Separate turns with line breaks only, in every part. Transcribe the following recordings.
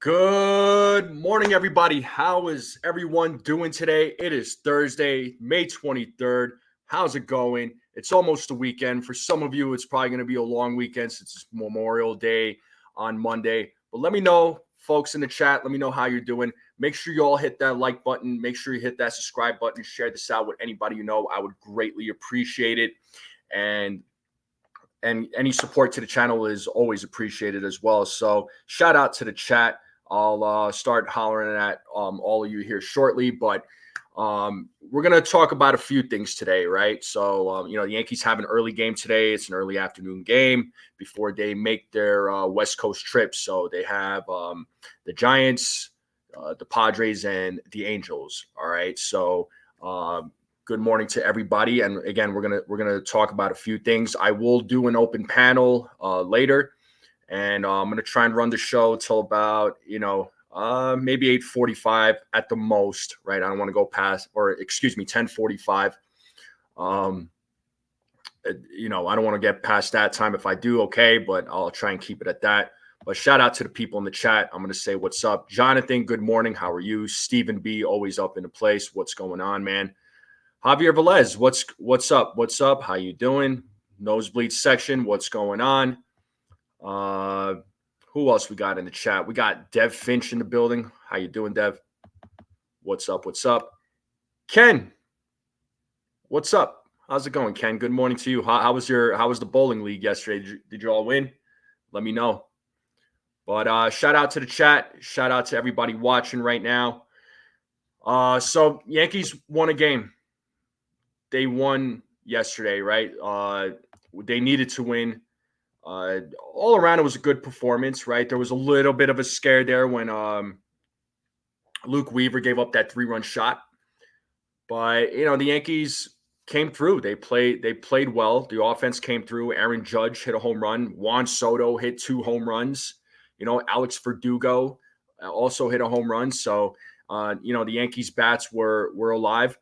Good morning, everybody. How is everyone doing today? It is Thursday, May 23rd. How's it going? It's almost the weekend. For some of you, it's probably going to be a long weekend since it's Memorial Day on Monday. But let me know, folks in the chat, let me know how you're doing. Make sure you all hit that like button. Make sure you hit that subscribe button. Share this out with anybody you know. I would greatly appreciate it. And any support to the channel is always appreciated as well. So shout out to the chat. I'll start hollering at all of you here shortly, but we're going to talk about a few things today, right? So, the Yankees have an early game today. It's an early afternoon game before they make their West Coast trip. So they have the Giants, the Padres, and the Angels. All right. So good morning to everybody. And again, we're gonna talk about a few things. I will do an open panel later. And I'm going to try and run the show till about, maybe 8:45 at the most, right? I don't want to go past, 10:45. I don't want to get past that time. If I do, okay, but I'll try and keep it at that. But shout out to the people in the chat. I'm going to say what's up. Jonathan, good morning. How are you? Stephen B, always up in the place. What's going on, man? Javier Velez, what's up? What's up? How you doing? Nosebleed section, what's going on? Who else we got in the chat? We got Dev Finch in the building. How you doing, Dev? What's up? What's up? Ken, what's up? How's it going, Ken? Good morning to you. How was the bowling league yesterday? Did you all win? Let me know. But shout out to the chat. Shout out to everybody watching right now. So Yankees won a game. They won yesterday, right? They needed to win. All around, it was a good performance, right? There was a little bit of a scare there when Luke Weaver gave up that 3-run shot. But, the Yankees came through. They played well. The offense came through. Aaron Judge hit a home run. Juan Soto hit 2 home runs. Alex Verdugo also hit a home run. So, the Yankees' bats were alive.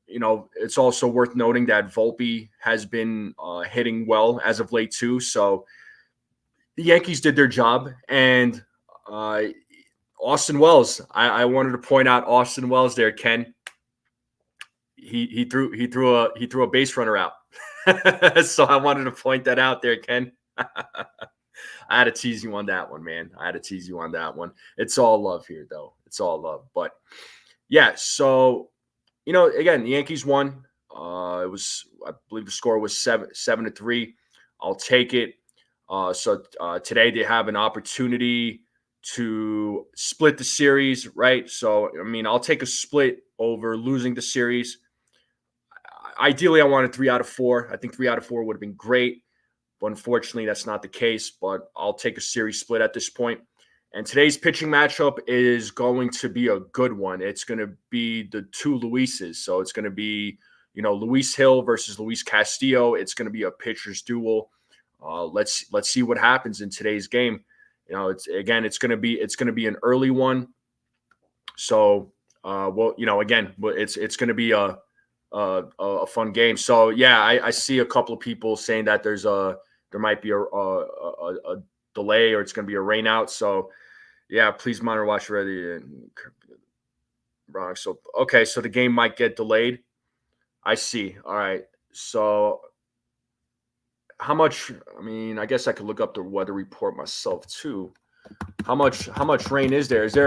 It's also worth noting that Volpe has been hitting well as of late too. So the Yankees did their job, and Austin Wells. I wanted to point out Austin Wells there, Ken. He threw a base runner out. So I wanted to point that out there, Ken. I had to tease you on that one, man. I had to tease you on that one. It's all love here, though. It's all love. But yeah, so. Again, the Yankees won. I believe the score was 7-3. I'll take it. So today they have an opportunity to split the series, right? So, I'll take a split over losing the series. Ideally, I wanted 3 out of 4. I think 3 out of 4 would have been great. But unfortunately, that's not the case. But I'll take a series split at this point. And today's pitching matchup is going to be a good one. It's going to be the 2 Luises. So it's going to be, Luis Hill versus Luis Castillo. It's going to be a pitcher's duel. Let's see what happens in today's game. It's going to be an early one. So, it's going to be a fun game. So yeah, I see a couple of people saying that there might be a delay, or it's going to be a rain out. So yeah, please monitor, watch ready. Wrong. So okay, so the game might get delayed. I see. All right. So how much? I guess I could look up the weather report myself too. How much rain is there? Is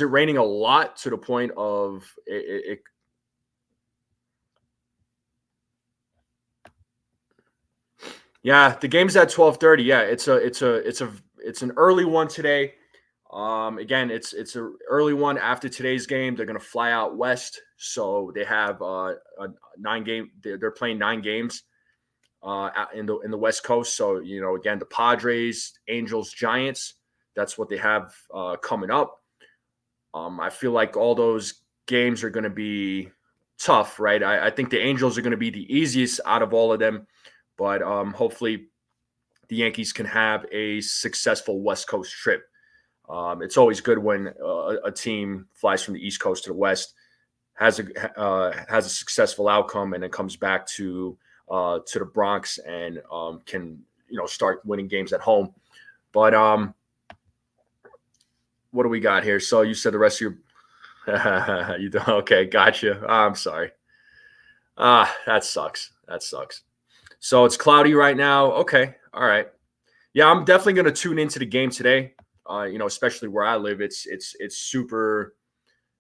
it raining a lot to the point of it? Yeah, the game's at 12:30. Yeah, it's an early one today. Again, it's an early one after today's game. They're going to fly out west, so they have a 9-game. They're playing 9 games in the West Coast. So again, the Padres, Angels, Giants. That's what they have coming up. I feel like all those games are going to be tough, right? I think the Angels are going to be the easiest out of all of them, but hopefully the Yankees can have a successful West Coast trip. It's always good when a team flies from the East Coast to the West, has a successful outcome, and then comes back to the Bronx and can start winning games at home. But what do we got here? So you said the rest of your you do okay, gotcha. I'm sorry. That sucks. That sucks. So it's cloudy right now. Okay. All right. Yeah, I'm definitely gonna tune into the game today. Especially where I live, it's super.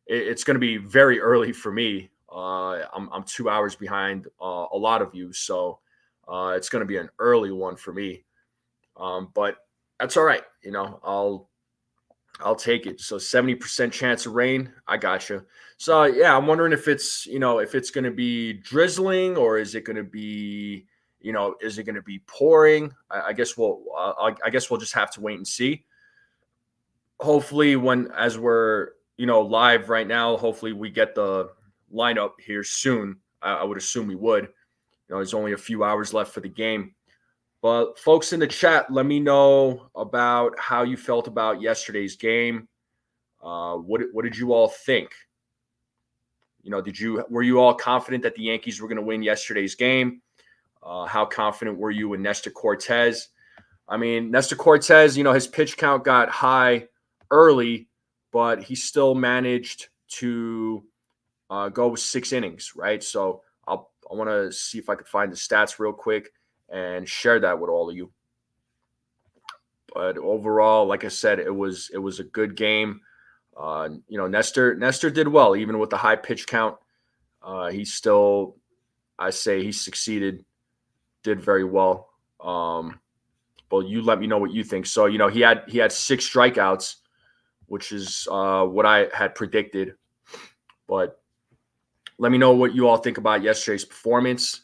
It's going to be very early for me. I'm 2 hours behind a lot of you, so it's going to be an early one for me. But that's all right. I'll take it. So 70% chance of rain. I got you. So yeah, I'm wondering if it's going to be drizzling or is it going to be is it going to be pouring? I guess we'll just have to wait and see. Hopefully, when as we're live right now, hopefully we get the lineup here soon. I would assume we would. There's only a few hours left for the game. But folks in the chat, let me know about how you felt about yesterday's game. What did you all think? Were you all confident that the Yankees were going to win yesterday's game? How confident were you in Nestor Cortes? I mean, Nestor Cortes, his pitch count got high early, but he still managed to go 6 innings, right? So I want to see if I could find the stats real quick and share that with all of you. But overall, like I said, it was a good game. Nestor did well, even with the high pitch count. He still, I say, he succeeded, did very well. Well, you let me know what you think. So he had 6 strikeouts, which is what I had predicted. But let me know what you all think about yesterday's performance.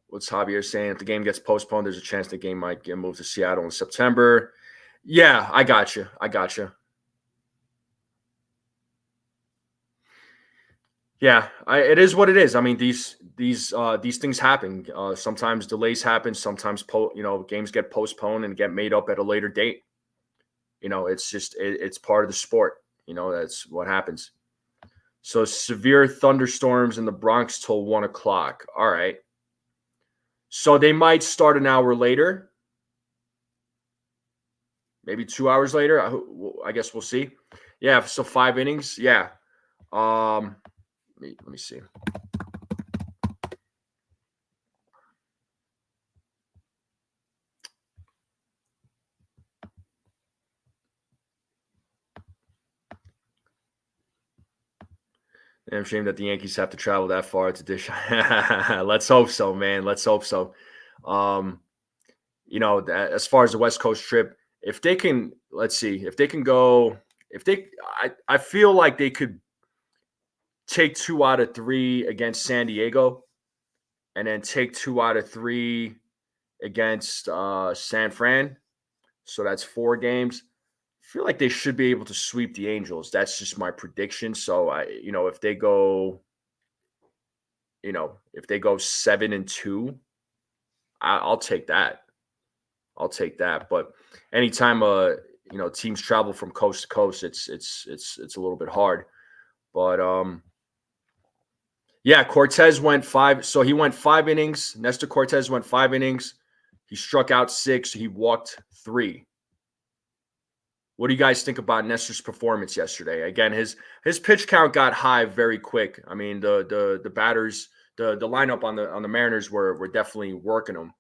What's Javier saying? If the game gets postponed, there's a chance the game might get moved to Seattle in September. Yeah, I got you. Yeah, it is what it is. I mean, these things happen. Sometimes delays happen. Sometimes games get postponed and get made up at a later date. It's part of the sport. That's what happens. So severe thunderstorms in the Bronx till 1:00. All right. So they might start an hour later, maybe 2 hours later. I guess we'll see. Yeah. So 5 innings. Yeah. Let me see. I'm ashamed that the Yankees have to travel that far to dish. Let's hope so, man. Let's hope so. As far as the West Coast trip, if they can, let's see, if they can go, I feel like they could take 2 out of 3 against San Diego, and then take 2 out of 3 against San Fran. So that's 4 games. I feel like they should be able to sweep the Angels. That's just my prediction. So if they go, if they go 7-2, I'll take that. I'll take that. But anytime teams travel from coast to coast, it's a little bit hard. But yeah, Cortes went 5. So he went 5 innings. Nestor Cortes went 5 innings. He struck out 6. He walked 3. What do you guys think about Nestor's performance yesterday? Again, his pitch count got high very quick. I mean, the batters, the lineup on the Mariners were definitely working him.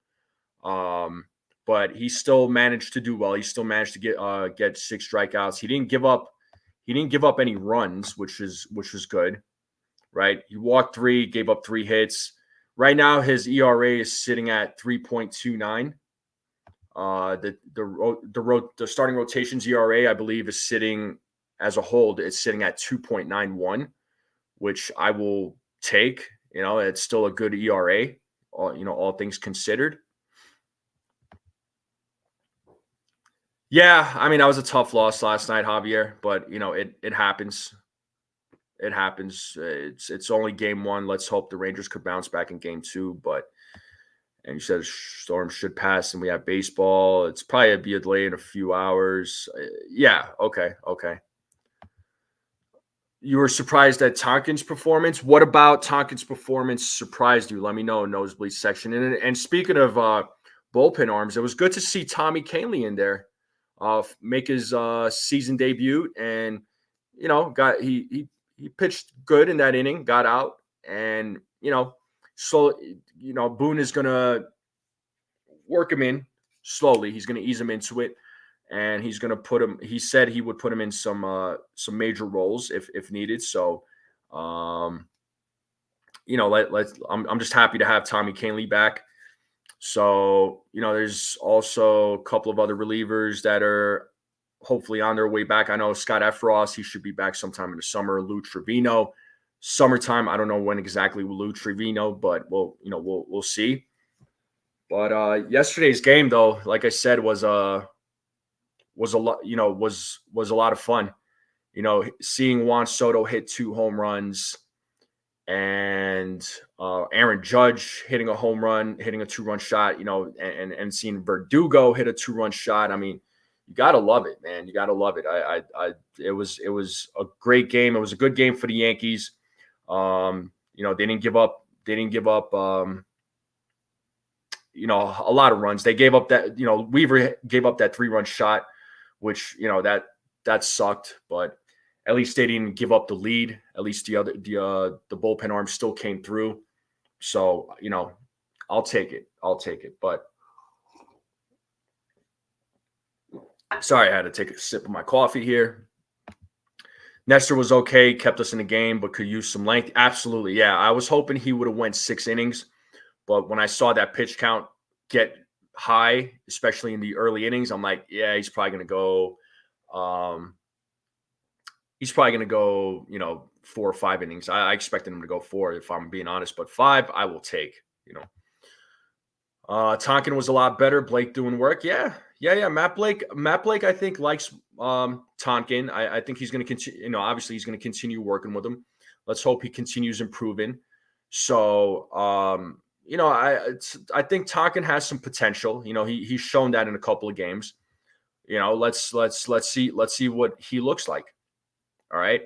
But he still managed to do well. He still managed to get 6 strikeouts. He didn't give up any runs, which was good, right? He walked 3, gave up 3 hits. Right now, his ERA is sitting at 3.29. The starting rotations ERA, I believe, is sitting as a whole. It's sitting at 2.91, which I will take. It's still a good ERA. All things considered. Yeah, I mean, that was a tough loss last night, Javier, but it happens. It happens. It's only game 1. Let's hope the Rangers could bounce back in game 2. And you said storm should pass, and we have baseball. It's probably be a delay in a few hours. Yeah. Okay. You were surprised at Tonkin's performance. What about Tonkin's performance surprised you? Let me know in nosebleed section. And speaking of bullpen arms, it was good to see Tommy Kahnle in there. make his season debut, and got he pitched good in that inning, got out, and so Boone is gonna work him in slowly. He's gonna ease him into it, and he's gonna put him. He said he would put him in some major roles if needed. So, um, I'm just happy to have Tommy Kahnle back. So, there's also a couple of other relievers that are hopefully on their way back. I know Scott Efros, he should be back sometime in the summer. Lou Trevino, summertime. I don't know when exactly with Lou Trevino, but we'll see. But yesterday's game, though, like I said, was a lot, was a lot of fun. Seeing Juan Soto hit 2 home runs, and Aaron Judge hitting a home run, hitting a 2-run shot, and seeing Verdugo hit a 2-run shot. I mean, you gotta love it, man. You gotta love it. It was a great game. It was a good game for the Yankees. They didn't give up. A lot of runs. They gave up that. Weaver gave up that 3-run shot, which that sucked, but at least they didn't give up the lead. At least the bullpen arm still came through. So, I'll take it. But sorry, I had to take a sip of my coffee here. Nestor was okay, kept us in the game, but could use some length. Absolutely. Yeah. I was hoping he would have went 6 innings, but when I saw that pitch count get high, especially in the early innings, I'm like, yeah, he's probably going to go, 4 or 5 innings. I expected him to go 4, if I'm being honest, but 5 I will take. Tonkin was a lot better. Blake doing work. Yeah. Matt Blake, I think likes Tonkin. I think he's going to continue. Obviously he's going to continue working with him. Let's hope he continues improving. So, I think Tonkin has some potential. He's shown that in a couple of games. Let's see what he looks like. All right.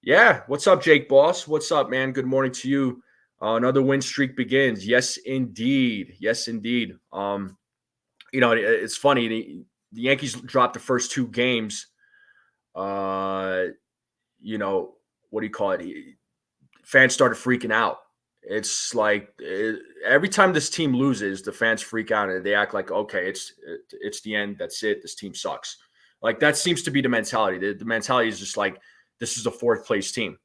Yeah. What's up, Jake Boss? What's up, man? Good morning to you. Another win streak begins. Yes, indeed. It's funny. The Yankees dropped the first 2 games. What do you call it? Fans started freaking out. It's like every time this team loses, the fans freak out and they act like, okay, it's the end. That's it. This team sucks. Like, that seems to be the mentality. The mentality is just like, this is a 4th place team.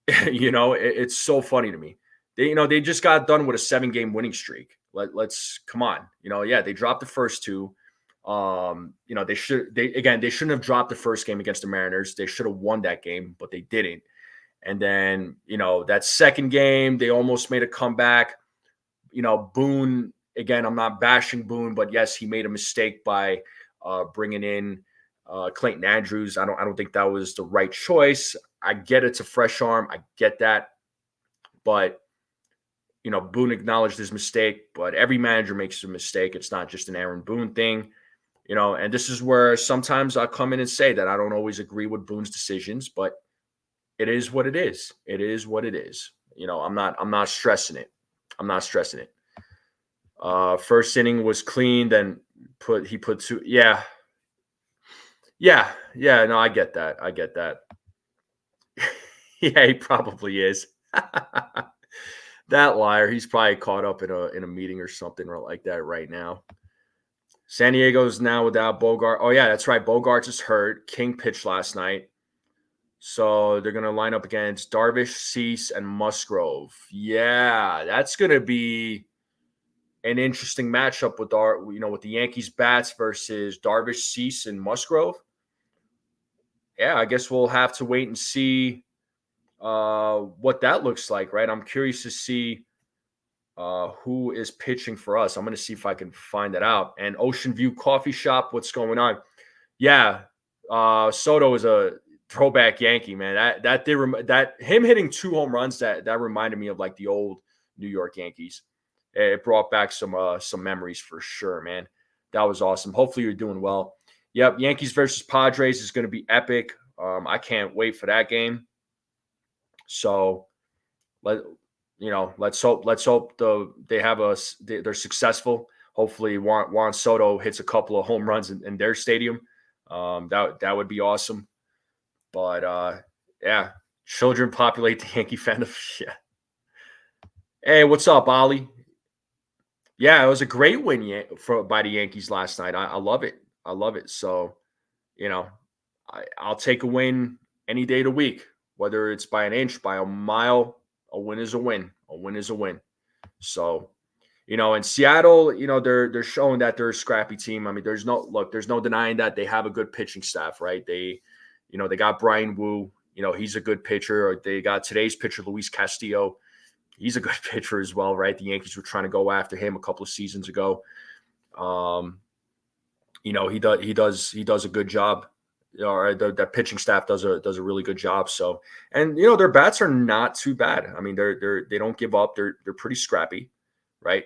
It's so funny to me. They just got done with a 7-game winning streak. Let's come on. They dropped the first 2. They shouldn't have dropped the first game against the Mariners. They should have won that game, but they didn't. And then, that second game, they almost made a comeback. Boone, again, I'm not bashing Boone, but yes, he made a mistake by bringing in Clayton Andrews. I don't think that was the right choice. I get it's a fresh arm. I get that. But, Boone acknowledged his mistake, but every manager makes a mistake. It's not just an Aaron Boone thing, and this is where sometimes I'll come in and say that I don't always agree with Boone's decisions, but it is what it is. It is what it is. I'm not stressing it. First inning was clean. Then he put 2. Yeah. No, I get that. Yeah, he probably is. That liar. He's probably caught up in a meeting or something like that right now. San Diego's now without Bogart. Oh yeah, that's right. Bogarts is hurt. King pitched last night. So they're going to line up against Darvish, Cease, and Musgrove. Yeah, that's going to be an interesting matchup with with the Yankees bats versus Darvish, Cease, and Musgrove. Yeah, I guess we'll have to wait and see what that looks like, right? I'm curious to see who is pitching for us. I'm going to see if I can find that out. And Ocean View Coffee Shop, what's going on? Yeah, Soto is a throwback Yankee, man. That him hitting 2 home runs that reminded me of like the old New York Yankees. It brought back some memories for sure, man. That was awesome. Hopefully you're doing well. Yep, Yankees versus Padres is going to be epic. I can't wait for that game. So let's hope they're successful. Hopefully Juan Soto hits a couple of home runs in their stadium. That would be awesome. But yeah, children populate the Yankee fandom. Yeah. Hey, what's up, Ollie? Yeah, it was a great win by the Yankees last night. I love it. I love it. So, you know, I'll take a win any day of the week, whether it's by an inch, by a mile. A win is a win. A win is a win. So, in Seattle, they're showing that they're a scrappy team. I mean, there's no denying that they have a good pitching staff, right? They got Brian Wu. He's a good pitcher. They got today's pitcher, Luis Castillo. He's a good pitcher as well, right? The Yankees were trying to go after him a couple of seasons ago. He does a good job. That pitching staff does a really good job. So, and their bats are not too bad. I mean, they don't give up. They're pretty scrappy, right?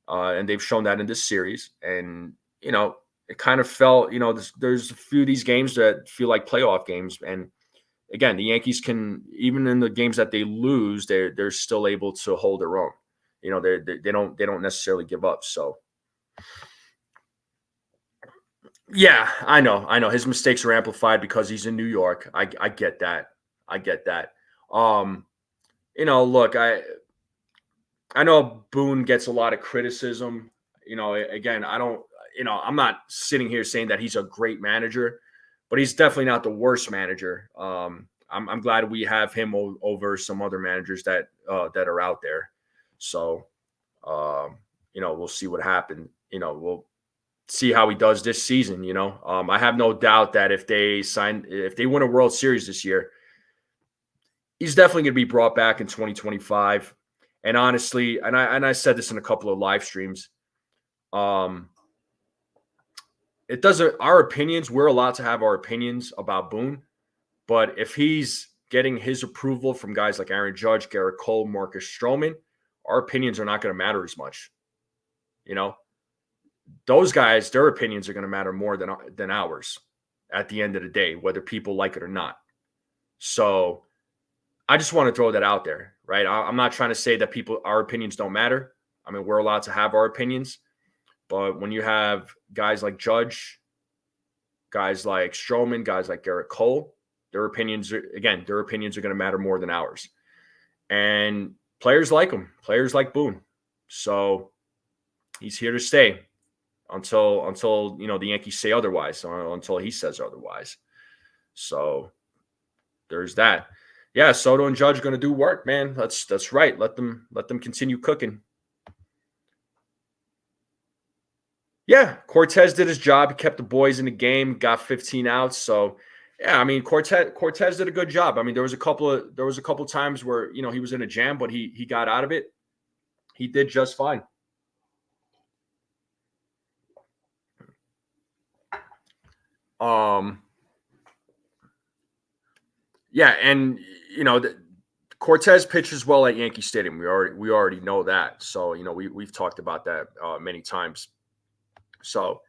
And they've shown that in this series. And it kind of felt, there's a few of these games that feel like playoff games. And again, the Yankees can, even in the games that they lose, they're still able to hold their own. They don't necessarily give up. So. Yeah, I know. His mistakes are amplified because he's in New York. I get that. I get that. Look, I know Boone gets a lot of criticism. Again, I'm not sitting here saying that he's a great manager, but he's definitely not the worst manager. I'm glad we have him over some other managers that are out there. So, we'll see what happens. We'll see how he does this season. I have no doubt that if they win a World Series this year, he's definitely going to be brought back in 2025. And honestly, and I said this in a couple of live streams, it doesn't. Our opinions, we're allowed to have our opinions about Boone, but if he's getting his approval from guys like Aaron Judge, Garrett Cole, Marcus Stroman, our opinions are not going to matter as much. Those guys, their opinions are going to matter more than ours at the end of the day, whether people like it or not. So I just want to throw that out there, right? I'm not trying to say that our opinions don't matter. I mean, we're allowed to have our opinions, but when you have guys like Judge, guys like Stroman, guys like Garrett Cole, their opinions are going to matter more than ours. And players like him, players like Boone. So he's here to stay until the Yankees say otherwise, or until he says otherwise. So there's that. Yeah, Soto and Judge are going to do work, man. That's right. Let them continue cooking. Yeah, Cortez did his job. He kept the boys in the game, got 15 outs. So yeah, I mean Cortez did a good job. I mean, there was a couple times where he was in a jam, but he got out of it. He did just fine. Yeah, and Cortez pitches well at Yankee Stadium. We already know that. So we've talked about that many times. So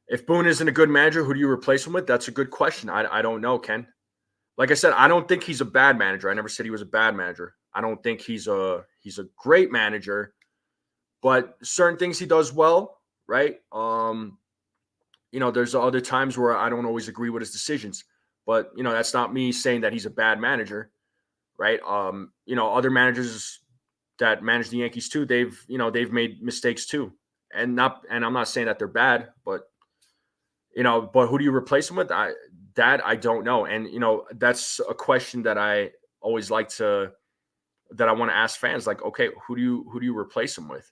if Boone isn't a good manager, who do you replace him with? That's a good question. I don't know, Ken. Like I said, I don't think he's a bad manager. I never said he was a bad manager. I don't think he's a great manager, but certain things he does well, right? There's other times where I don't always agree with his decisions, but that's not me saying that he's a bad manager, right? Other managers that manage the Yankees too, they've made mistakes too, and I'm not saying that they're bad, but who do you replace them with? I don't know, and that's a question that I always that I want to ask fans, like, okay, who do you replace them with?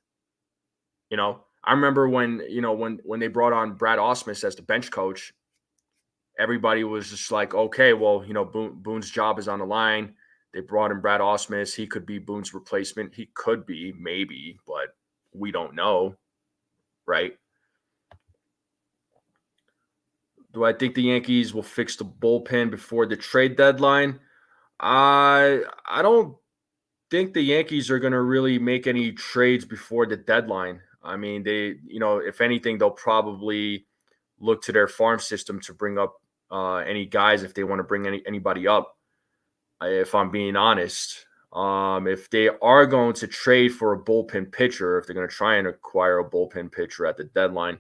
I remember when they brought on Brad Ausmus as the bench coach, everybody was just like, okay, well, Boone's job is on the line. They brought in Brad Ausmus. He could be Boone's replacement. He could be, maybe, but we don't know, right? Do I think the Yankees will fix the bullpen before the trade deadline? I don't think the Yankees are going to really make any trades before the deadline. I mean, they, if anything, they'll probably look to their farm system to bring up any guys if they want to bring anybody up. If I'm being honest, if they are going to trade for a bullpen pitcher, if they're going to try and acquire a bullpen pitcher at the deadline,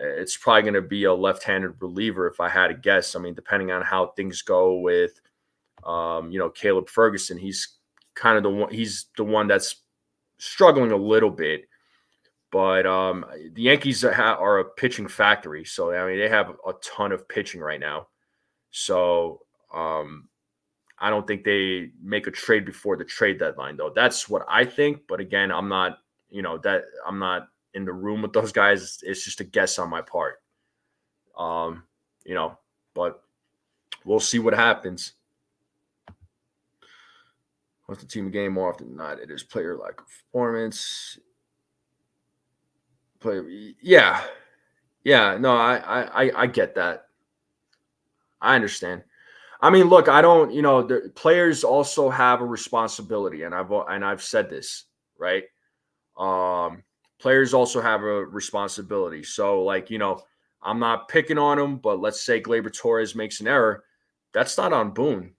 it's probably going to be a left-handed reliever if I had to guess. I mean, depending on how things go with, Caleb Ferguson, he's kind of the one. He's the one that's struggling a little bit. But the Yankees are a pitching factory, so I mean they have a ton of pitching right now. So I don't think they make a trade before the trade deadline, though. That's what I think. But again, I'm not, I'm not in the room with those guys. It's just a guess on my part. Um, but we'll see what happens. What's the team game more often than not? It is player lack of performance. Yeah. No, I get that. I understand. I mean, look, I don't, the players also have a responsibility, and I've said this, right? Players also have a responsibility. So, like, I'm not picking on them, but let's say Gleyber Torres makes an error, that's not on Boone,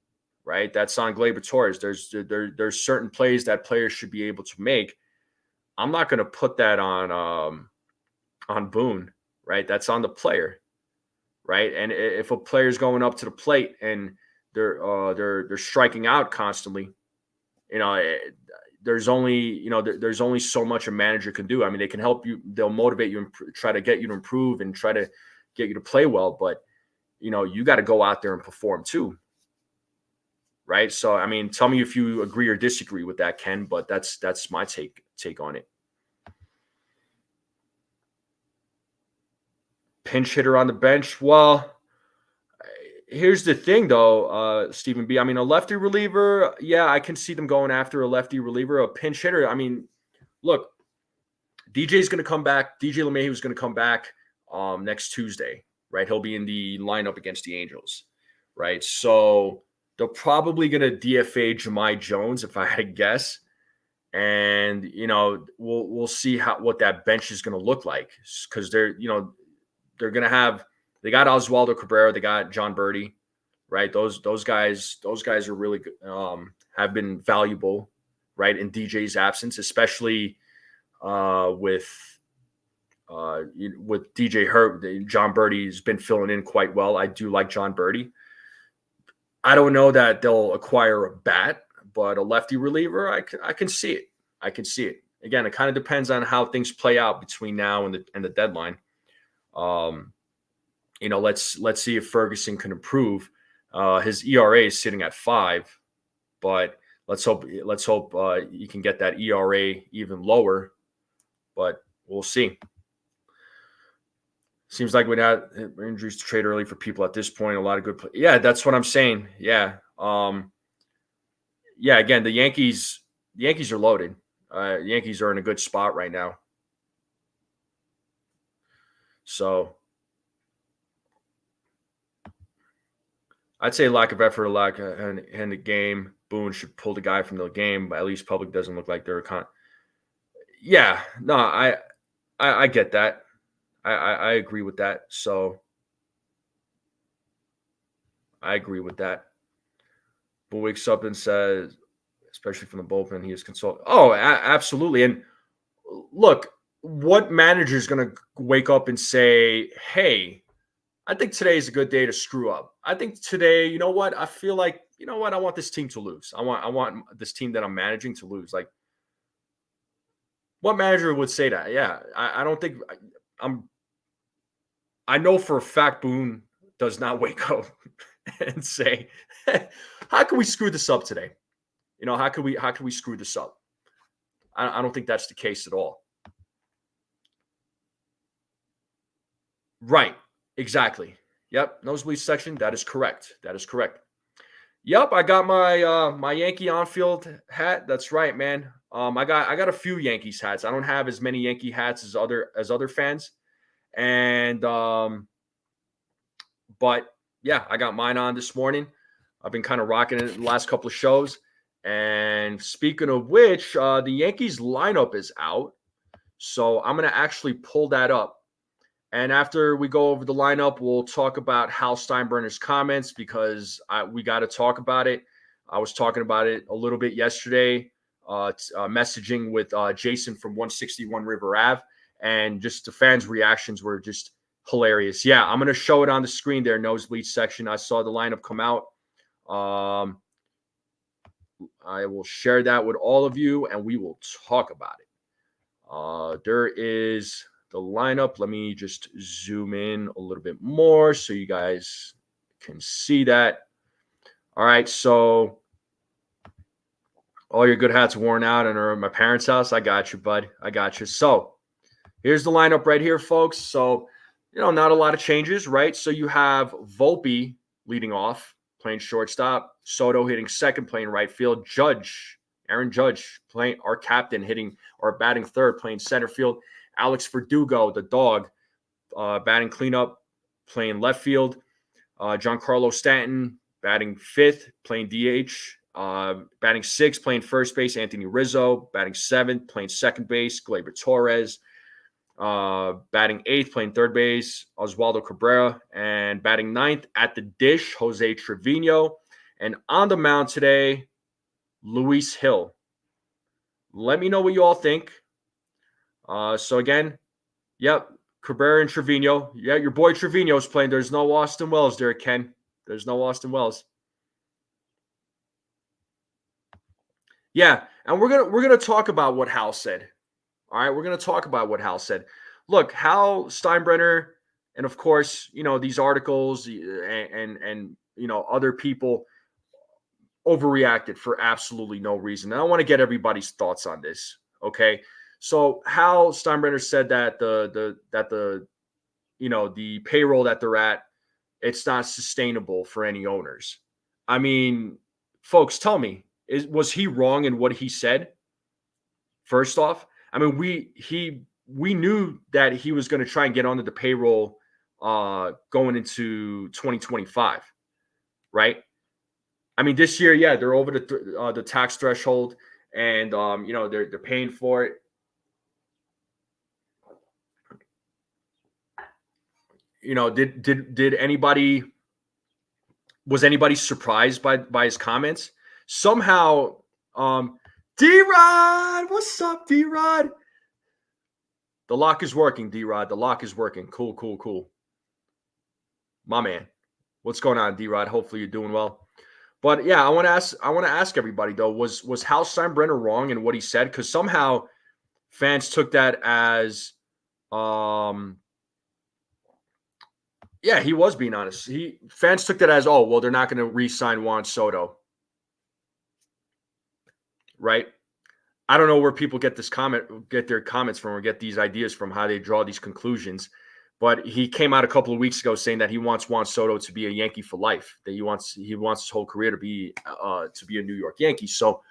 right? That's on Gleyber Torres. There's certain plays that players should be able to make. I'm not going to put that on Boone, right? That's on the player, right? And if a player's going up to the plate and they're striking out constantly, there's only there's only so much a manager can do. I mean, they can help you, they'll motivate you and try to get you to improve and try to get you to play well, but you got to go out there and perform too, right? So I mean, tell me if you agree or disagree with that, Ken, but that's my take on it. Pinch hitter on the bench. Well, here's the thing, though, Stephen B. I mean, a lefty reliever, yeah, I can see them going after a lefty reliever. A pinch hitter, I mean, look, DJ's going to come back. DJ LeMahieu is going to come back next Tuesday, right? He'll be in the lineup against the Angels, right? So they're probably going to DFA Jahmai Jones, if I had to guess. And, we'll see what that bench is going to look like, because they're going to have, they got Oswaldo Cabrera, they got John Birdie, right? Those guys are really good, have been valuable, right, in DJ's absence, especially with DJ Hurt. John Birdie's been filling in quite well. I do like John Birdie. I don't know that they'll acquire a bat, but a lefty reliever, I can see it. I can see it. Again, it kind of depends on how things play out between now and the deadline. Let's see if Ferguson can improve. His ERA is sitting at 5, but let's hope he can get that ERA even lower. But we'll see. Seems like we had injuries to trade early for people at this point. A lot of good yeah, that's what I'm saying. Yeah. Again, the Yankees are loaded. The Yankees are in a good spot right now. So I'd say lack of effort, lack in the game. Boone should pull the guy from the game, but at least public doesn't look like they're Yeah, no, I get that. I agree with that. So I agree with that. But wakes up and says, especially from the bullpen, he is consulted. Oh, absolutely. And look, what manager is going to wake up and say, hey, I think today is a good day to screw up. I think today, you know what? I feel like, you know what? I want this team to lose. I want this team that I'm managing to lose. Like, what manager would say that? Yeah, I don't think I know for a fact Boone does not wake up and say, how can we screw this up today? How can we screw this up? I don't think that's the case at all. Right. Exactly. Yep. Nosebleed section. That is correct. Yep. I got my my Yankee on-field hat. That's right, man. I got a few Yankees hats. I don't have as many Yankee hats as other fans. And but yeah, I got mine on this morning. I've been kind of rocking it the last couple of shows. And speaking of which, the Yankees lineup is out. So I'm going to actually pull that up. And after we go over the lineup, we'll talk about Hal Steinbrenner's comments, because we got to talk about it. I was talking about it a little bit yesterday, messaging with Jason from 161 River Ave. And just the fans' reactions were just Hilarious. Yeah, I'm going to show it on the screen there, nosebleed section. I saw the lineup come out. I will share that with all of you, and we will talk about it. There is the lineup. Let me just zoom in a little bit more so you guys can see that. All right, so all your good hats worn out and are at my parents' house. I got you, bud. I got you. So here's the lineup right here, folks. So, not a lot of changes, right? So you have Volpe leading off, playing shortstop. Soto hitting second, playing right field. Aaron Judge, playing our captain, hitting or batting third, playing center field. Alex Verdugo, the dog, batting cleanup, playing left field. Giancarlo Stanton, batting fifth, playing DH. Batting sixth, playing first base, Anthony Rizzo. Batting seventh, playing second base, Gleyber Torres. Batting eighth, playing third base, Oswaldo Cabrera. And batting ninth at the dish, Jose Trevino. And on the mound today, Luis Hill. Let me know what you all think. So again, yep, Cabrera and Trevino. Yeah, your boy Trevino's playing. There's no Austin Wells there, Ken. There's no Austin Wells. Yeah, and we're gonna talk about what Hal said. All right, we're gonna talk about what Hal said. Look, Hal Steinbrenner, and of course, these articles and other people overreacted for absolutely no reason. And I want to get everybody's thoughts on this. Okay, so Hal Steinbrenner said that the payroll that they're at, it's not sustainable for any owners. I mean, folks, tell me, was he wrong in what he said? First off, I mean, we knew that he was going to try and get onto the payroll going into 2025, right? I mean, this year, yeah, they're over the tax threshold, and they're paying for it. Did anybody was anybody surprised by his comments? Somehow, D-Rod, what's up, D-Rod? The lock is working, D-Rod. The lock is working. Cool. My man. What's going on, D-Rod? Hopefully you're doing well. But yeah, I want to ask everybody though, was Hal Steinbrenner wrong in what he said? Because somehow fans took that as yeah, he was being honest. Fans took that as, oh, well, they're not going to re-sign Juan Soto. Right? I don't know where people get their comments from or get these ideas from, how they draw these conclusions. But he came out a couple of weeks ago saying that he wants Juan Soto to be a Yankee for life. That he wants his whole career to be a New York Yankee. So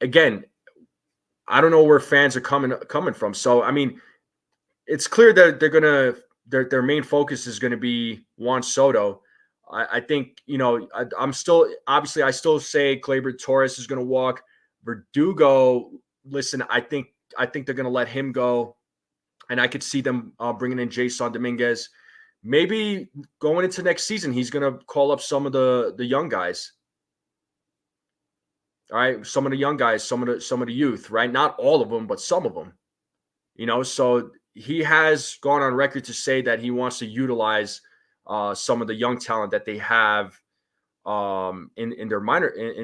again, I don't know where fans are coming from. So I mean, it's clear that they're gonna their main focus is going to be Juan Soto. I think I still say Gleyber Torres is going to walk. Verdugo, listen, I think they're going to let him go. And I could see them bringing in Jason Dominguez. Maybe going into next season, he's going to call up some of the young guys. All right, some of the young guys, some of the youth, right? Not all of them, but some of them. So he has gone on record to say that he wants to utilize some of the young talent that they have in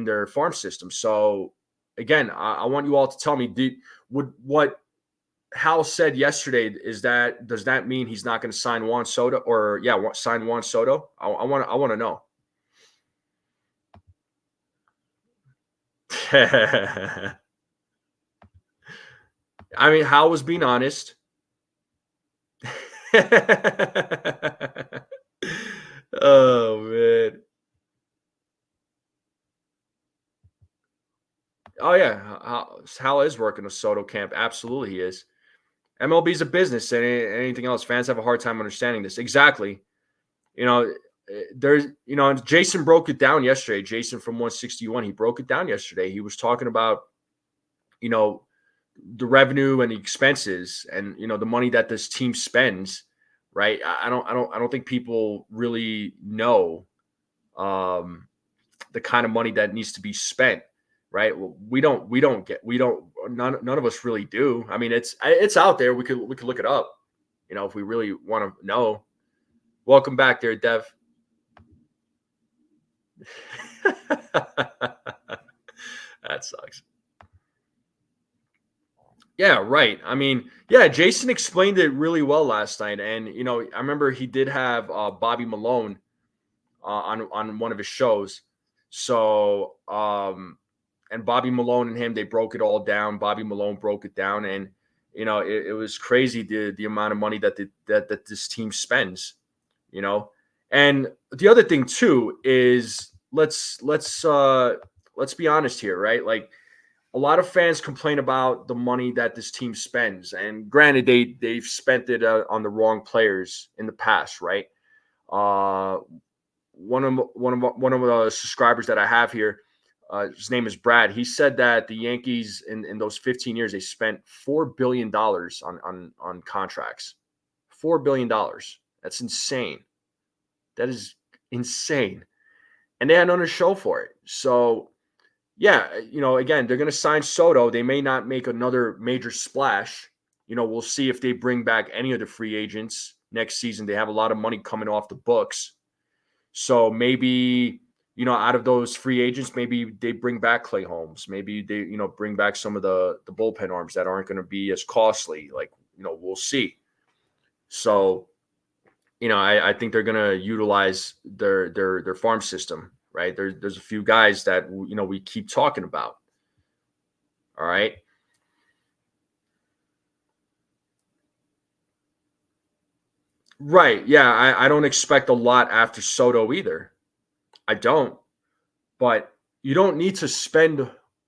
their farm system. So again, I want you all to tell me, what Hal said yesterday, does that mean he's not going to sign Juan Soto sign Juan Soto? I want to know. I mean, Hal was being honest. Oh man. Oh yeah, Hal is working a Soto camp. Absolutely, he is. MLB is a business, and anything else, fans have a hard time understanding this. Exactly. Jason broke it down yesterday. Jason from 161, he broke it down yesterday. He was talking about, the revenue and the expenses, and the money that this team spends. Right. I don't think people really know the kind of money that needs to be spent. Right. Well, none of us really do. I mean, it's out there. We could look it up. if we really want to know. Welcome back there, Dev. That sucks. Yeah, right. I mean, yeah, Jason explained it really well last night, and I remember he did have Bobby Malone on one of his shows. So, and Bobby Malone and him, they broke it all down. Bobby Malone broke it down, and it was crazy the amount of money that this team spends. And the other thing too is let's be honest here, right? Like a lot of fans complain about the money that this team spends, and granted, they've spent it on the wrong players in the past, right? Uh, one of the subscribers that I have here, his name is Brad. He said that the Yankees in those 15 years they spent $4 billion on contracts. $4 billion. That's insane. That is insane, and they had no show for it. So yeah, again, they're going to sign Soto. They may not make another major splash. We'll see if they bring back any of the free agents next season. They have a lot of money coming off the books. So maybe, out of those free agents, maybe they bring back Clay Holmes. Maybe they, bring back some of the bullpen arms that aren't going to be as costly. Like, we'll see. So, I think they're going to utilize their farm system, right? There's a few guys that, we keep talking about. All right. Right. Yeah. I don't expect a lot after Soto either. I don't. But you don't need to spend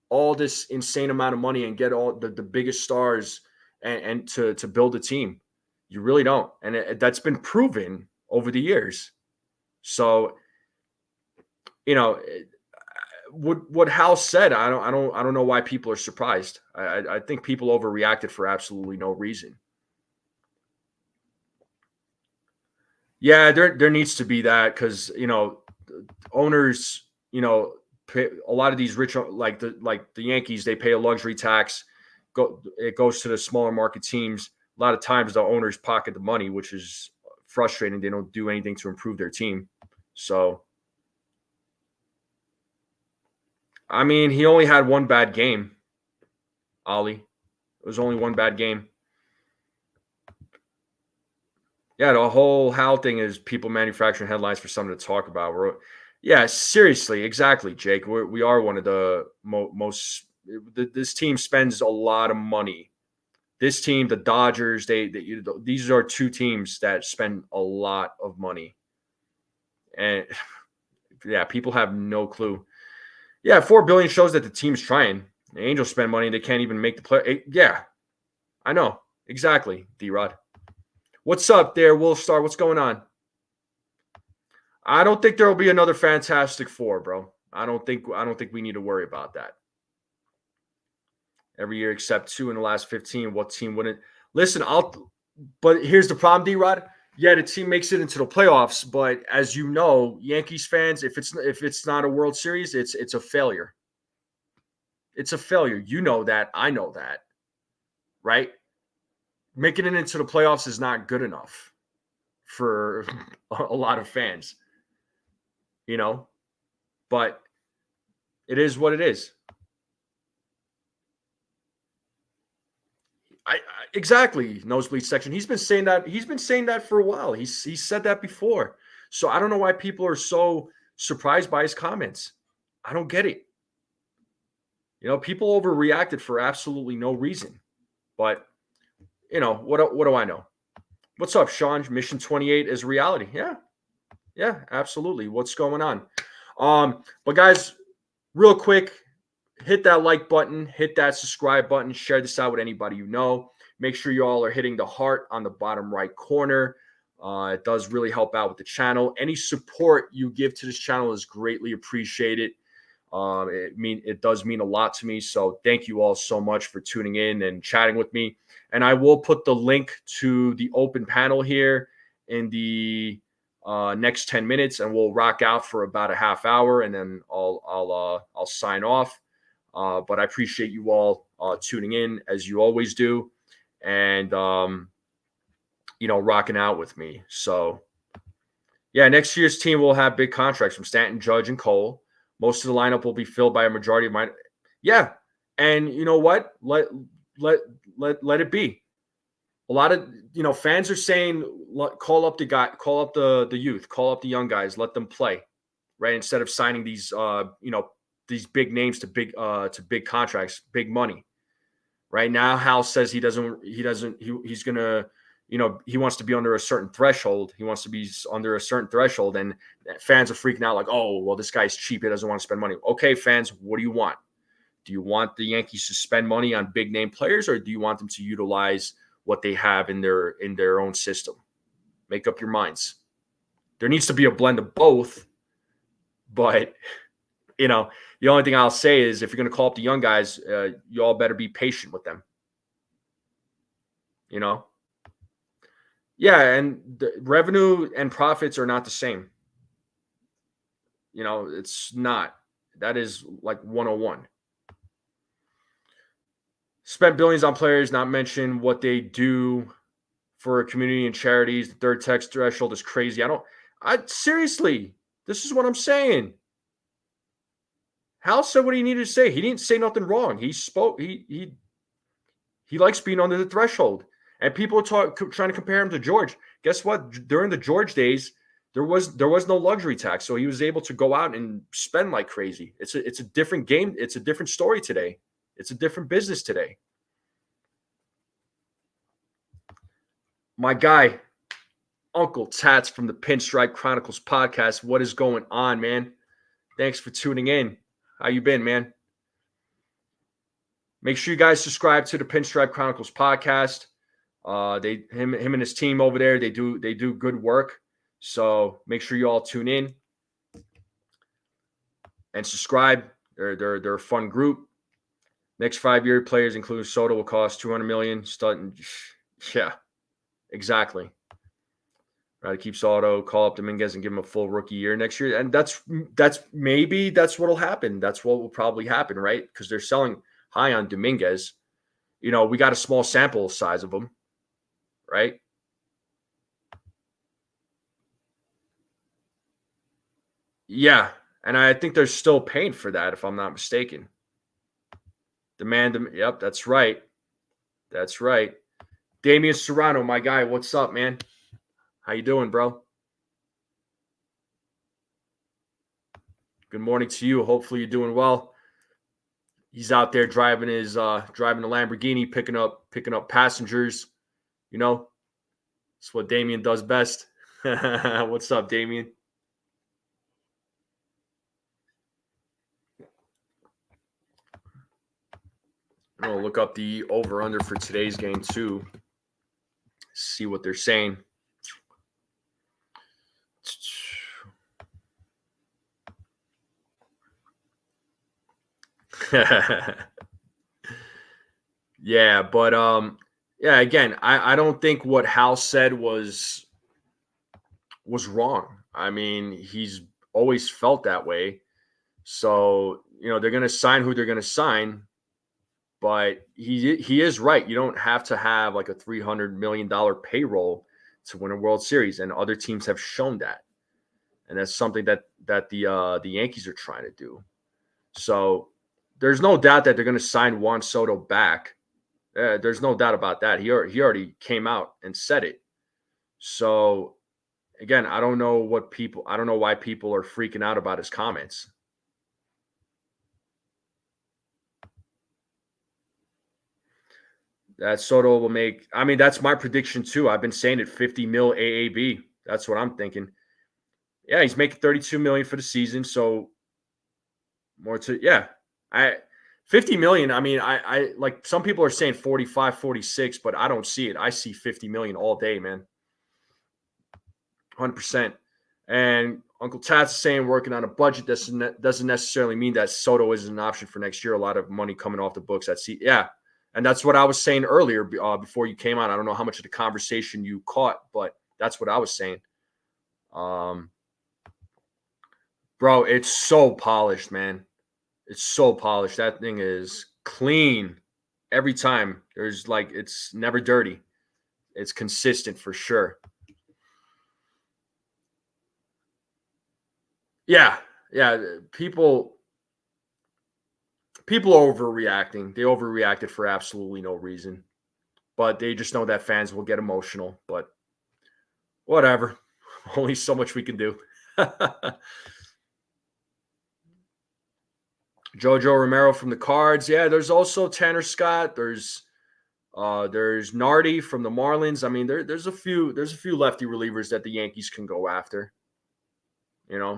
all this insane amount of money and get all the biggest stars and to build a team. You really don't. And that's been proven over the years. So, what Hal said, I don't know why people are surprised. I think people overreacted for absolutely no reason. Yeah, there needs to be that because owners, pay, a lot of these rich like the Yankees, they pay a luxury tax. It goes to the smaller market teams. A lot of times the owners pocket the money, which is frustrating. They don't do anything to improve their team. So, I mean, he only had one bad game. Ollie, it was only one bad game. Yeah, the whole Hal thing is people manufacturing headlines for something to talk about. Yeah, seriously, exactly, Jake. We are one of the most. This team spends a lot of money. This team, the Dodgers, these are two teams that spend a lot of money, and yeah, people have no clue. Yeah, $4 billion shows that the team's trying. The Angels spend money; they can't even make the play. Yeah, I know exactly, D-Rod. What's up there, Wolfstar? What's going on? I don't think there will be another Fantastic Four, bro. I don't think we need to worry about that. Every year except two in the last 15. What team wouldn't? Listen, but here's the problem, D-Rod. Yeah, the team makes it into the playoffs, but as you know, Yankees fans, if it's not a World Series, it's a failure. It's a failure. You know that. I know that. Right? Making it into the playoffs is not good enough for a lot of fans. You know, but it is what it is. Exactly, nosebleed section. He's been saying that. He's been saying that for a while. He's said that before. So I don't know why people are so surprised by his comments. I don't get it. People overreacted for absolutely no reason. But what do I know? What's up, Sean? Mission 28 is reality. Yeah, absolutely. What's going on? But guys, real quick, hit that like button, hit that subscribe button, share this out with anybody you know. Make sure you all are hitting the heart on the bottom right corner. It does really help out with the channel. Any support you give to this channel is greatly appreciated. It does mean a lot to me. So thank you all so much for tuning in and chatting with me. And I will put the link to the open panel here in the next 10 minutes, and we'll rock out for about a half hour, and then I'll sign off. But I appreciate you all tuning in as you always do. And rocking out with me. So, yeah, next year's team will have big contracts from Stanton, Judge, and Cole. Most of the lineup will be filled by a majority of mine. Yeah, and you know what? Let it be. A lot of fans are saying call up the guy, call up the youth, call up the young guys, let them play, right? Instead of signing these these big names to big contracts, big money. Right now, Hal says he's gonna, he wants to be under a certain threshold. He wants to be under a certain threshold, and fans are freaking out like, oh, well, this guy's cheap. He doesn't want to spend money. Okay, fans, what do you want? Do you want the Yankees to spend money on big name players, or do you want them to utilize what they have in their own system? Make up your minds. There needs to be a blend of both, but the only thing I'll say is if you're going to call up the young guys, you all better be patient with them. Yeah, and the revenue and profits are not the same. It's not. That is like 101. Spent billions on players, not mention what they do for community and charities. The third tax threshold is crazy. Seriously, this is what I'm saying. Hal said what he needed to say. He didn't say nothing wrong. He spoke. He likes being under the threshold. And people are trying to compare him to George. Guess what? During the George days, there was no luxury tax, so he was able to go out and spend like crazy. It's a different game. It's a different story today. It's a different business today. My guy, Uncle Tats from the Pinstripe Chronicles podcast. What is going on, man? Thanks for tuning in. How you been, man? Make sure you guys subscribe to the Pinstripe Chronicles podcast. Him and his team over there, they do good work. So make sure you all tune in and subscribe. They're a fun group. Next 5-year players, including Soto, will cost $200 million. Yeah, exactly. Right, to keep Soto, call up Dominguez, and give him a full rookie year next year. And that's what'll happen. That's what will probably happen, right? Because they're selling high on Dominguez. We got a small sample size of them, right? Yeah, and I think they're still paying for that, if I'm not mistaken. Yep, that's right. That's right. Damian Serrano, my guy, what's up, man? How you doing, bro? Good morning to you. Hopefully you're doing well. He's out there driving the Lamborghini, picking up passengers. It's what Damian does best. What's up, Damian? I'm going to look up the over-under for today's game, too. See what they're saying. Yeah, but yeah, again, I don't think what Hal said was wrong. I mean, he's always felt that way. So, they're going to sign who they're going to sign. But he is right. You don't have to have like a $300 million payroll to win a World Series, and other teams have shown that. And that's something that the Yankees are trying to do. So there's no doubt that they're going to sign Juan Soto back. There's no doubt about that. He already came out and said it. So again, I don't know why people are freaking out about his comments. That Soto will make. I mean, that's my prediction too. I've been saying it, 50 mil AAB. That's what I'm thinking. Yeah, he's making 32 million for the season, so more to 50 million. I mean, I like some people are saying 45, 46, but I don't see it. I see 50 million all day, man. 100%. And Uncle Tats is saying working on a budget doesn't necessarily mean that Soto isn't an option for next year. A lot of money coming off the books. Yeah. And that's what I was saying earlier before you came on. I don't know how much of the conversation you caught, but that's what I was saying. Bro, it's so polished, man. It's so polished. That thing is clean every time. It's never dirty. It's consistent for sure. Yeah, yeah. People are overreacting. They overreacted for absolutely no reason, but they just know that fans will get emotional. But whatever. Only so much we can do. Jojo Romero from the Cards. Yeah, there's also Tanner Scott. There's Nardi from the Marlins. I mean, there's a few lefty relievers that the Yankees can go after.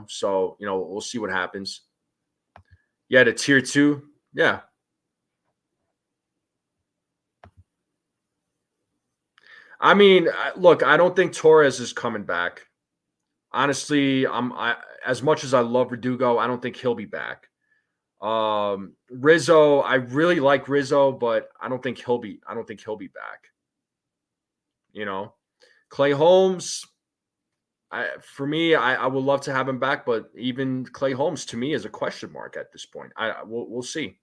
So we'll see what happens. Yeah, the tier 2. Yeah. I mean, look, I don't think Torres is coming back. Honestly, as much as I love Verdugo, I don't think he'll be back. Rizzo, I really like Rizzo, but I don't think he'll be back. Clay Holmes, for me, I would love to have him back, but even Clay Holmes to me is a question mark at this point. We'll see.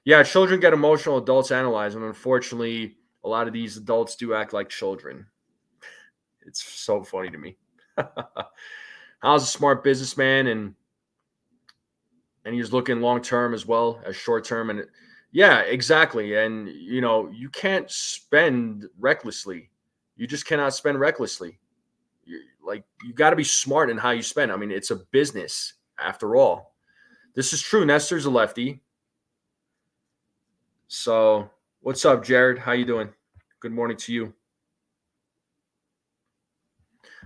Yeah, children get emotional, adults analyze, and unfortunately, a lot of these adults do act like children. It's so funny to me. Hal's a smart businessman, and he's looking long term as well as short term. And yeah, exactly. And you can't spend recklessly. You just cannot spend recklessly. You got to be smart in how you spend. I mean, it's a business after all. This is true. Nestor's a lefty. So, what's up, Jared? How you doing? Good morning to you.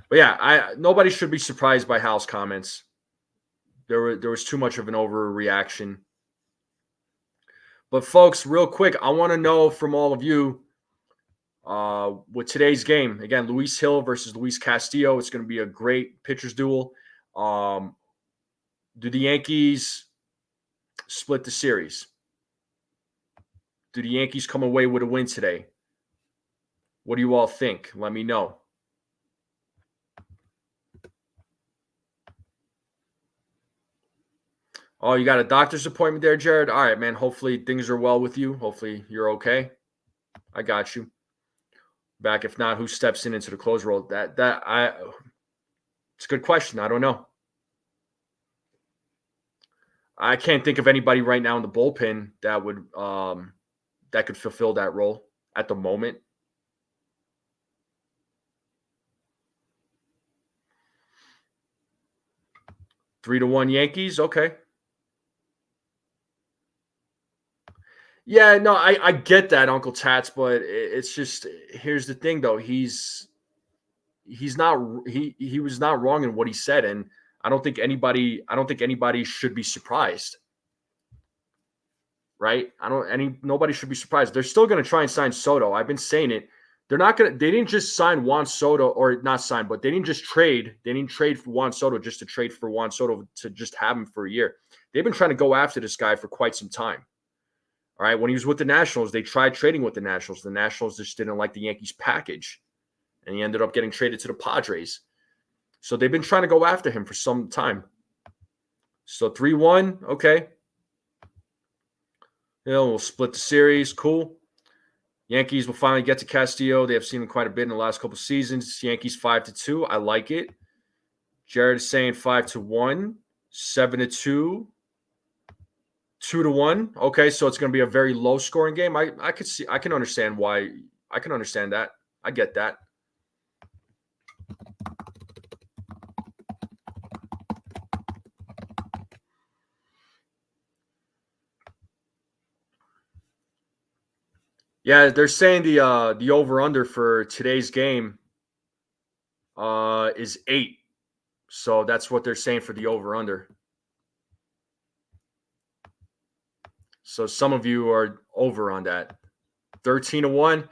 But yeah, nobody should be surprised by Hal's comments. There was too much of an overreaction. But folks, real quick, I want to know from all of you with today's game. Again, Luis Hill versus Luis Castillo. It's going to be a great pitchers duel. Do the Yankees split the series? Do the Yankees come away with a win today? What do you all think? Let me know. Oh, you got a doctor's appointment there, Jared? All right, man. Hopefully things are well with you. Hopefully you're okay. I got you. Back. If not, who steps into the close role? It's a good question. I don't know. I can't think of anybody right now in the bullpen that would that could fulfill that role at the moment. Three to one Yankees. Okay. Yeah, no, I get that, Uncle Tats, but it's just here's the thing though. He was not wrong in what he said, and I don't think anybody should be surprised. Right? Nobody should be surprised. They're still going to try and sign Soto. I've been saying it. They didn't just sign Juan Soto, or not sign, but they didn't just trade. They didn't trade for Juan Soto just to trade for Juan Soto to just have him for a year. They've been trying to go after this guy for quite some time. All right. When he was with the Nationals, they tried trading with the Nationals. The Nationals just didn't like the Yankees package, and he ended up getting traded to the Padres. So they've been trying to go after him for some time. So 3-1, okay. We'll split the series. Cool. Yankees will finally get to Castillo. They have seen him quite a bit in the last couple seasons. Yankees 5-2. I like it. Jared is saying 5-1, 7-2, 2-1. Okay, so it's going to be a very low scoring game. I can understand why. I can understand that. I get that. Yeah, they're saying the over under for today's game is 8. So that's what they're saying for the over under. So some of you are over on that. 13-1.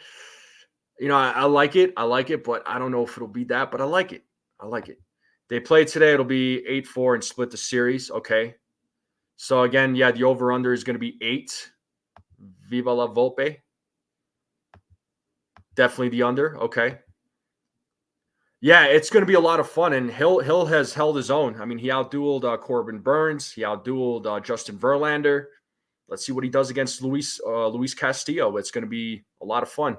I like it. I like it, but I don't know if it'll be that, but I like it. I like it. They play today. It'll be 8-4 and split the series. Okay. So again, yeah, the over under is going to be 8. Viva la Volpe. Definitely the under. Okay. Yeah, it's going to be a lot of fun, and Hill has held his own. I mean, he outdueled Corbin Burns. He outdueled Justin Verlander. Let's see what he does against Luis Castillo. It's going to be a lot of fun.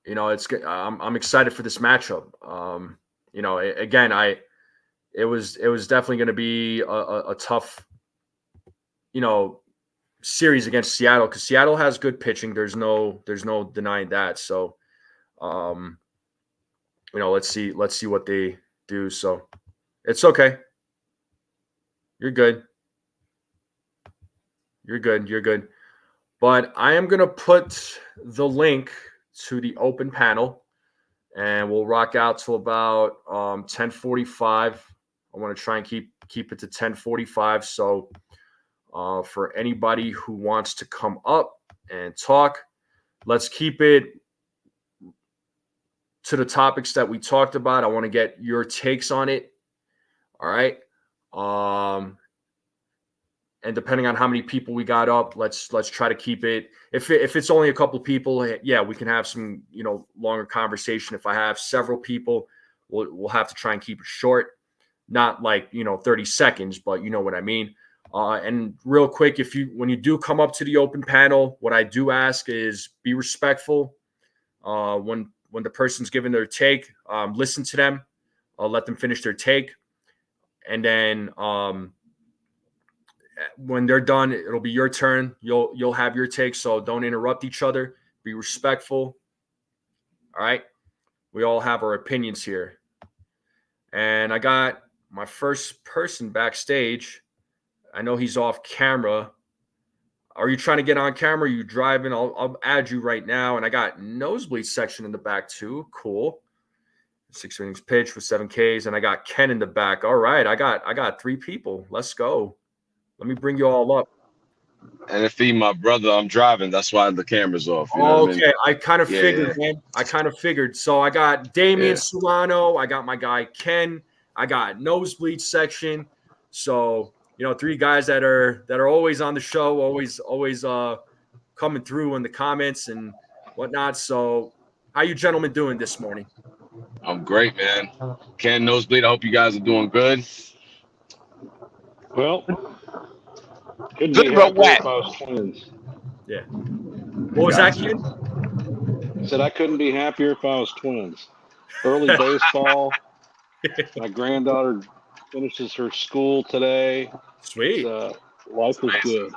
I'm excited for this matchup. Again, it was definitely going to be a tough, series against Seattle because Seattle has good pitching. There's no denying that. So, let's see what they do. So it's okay. You're good. You're good. But I am going to put the link to the open panel and we'll rock out till about 10:45. I want to try and keep it to 10:45. So for anybody who wants to come up and talk, let's keep it to the topics that we talked about. I want to get your takes on it. All right. And depending on how many people we got up, let's try to keep it. If it's only a couple of people, yeah, we can have some longer conversation. If I have several people, we'll have to try and keep it short, not like 30 seconds, but you know what I mean. And real quick, when you do come up to the open panel, what I do ask is be respectful. When the person's giving their take, listen to them, let them finish their take, and then when they're done, it'll be your turn. You'll have your take, so don't interrupt each other. Be respectful. All right? We all have our opinions here. And I got my first person backstage. I know he's off camera. Are you trying to get on camera? Are you driving? I'll add you right now. And I got nosebleed section in the back too. Cool. 6 innings pitch with 7 Ks. And I got Ken in the back. All right. I got 3 people. Let's go. Let me bring you all up.
And if he my brother, I'm driving. That's why the camera's off. You know what I mean?
I kind of figured, man. I kind of figured. So I got Damian Solano. I got my guy Ken. I got nosebleed section. So 3 guys that are always on the show, always coming through in the comments and whatnot. So how you gentlemen doing this morning?
I'm great, man. Ken, nosebleed. I hope you guys are doing good.
Well, couldn't be happier if I was twins.
Yeah. What was that, Ken?
I said I couldn't be happier if I was twins. Early baseball. My granddaughter finishes her school today.
Sweet.
Life is good.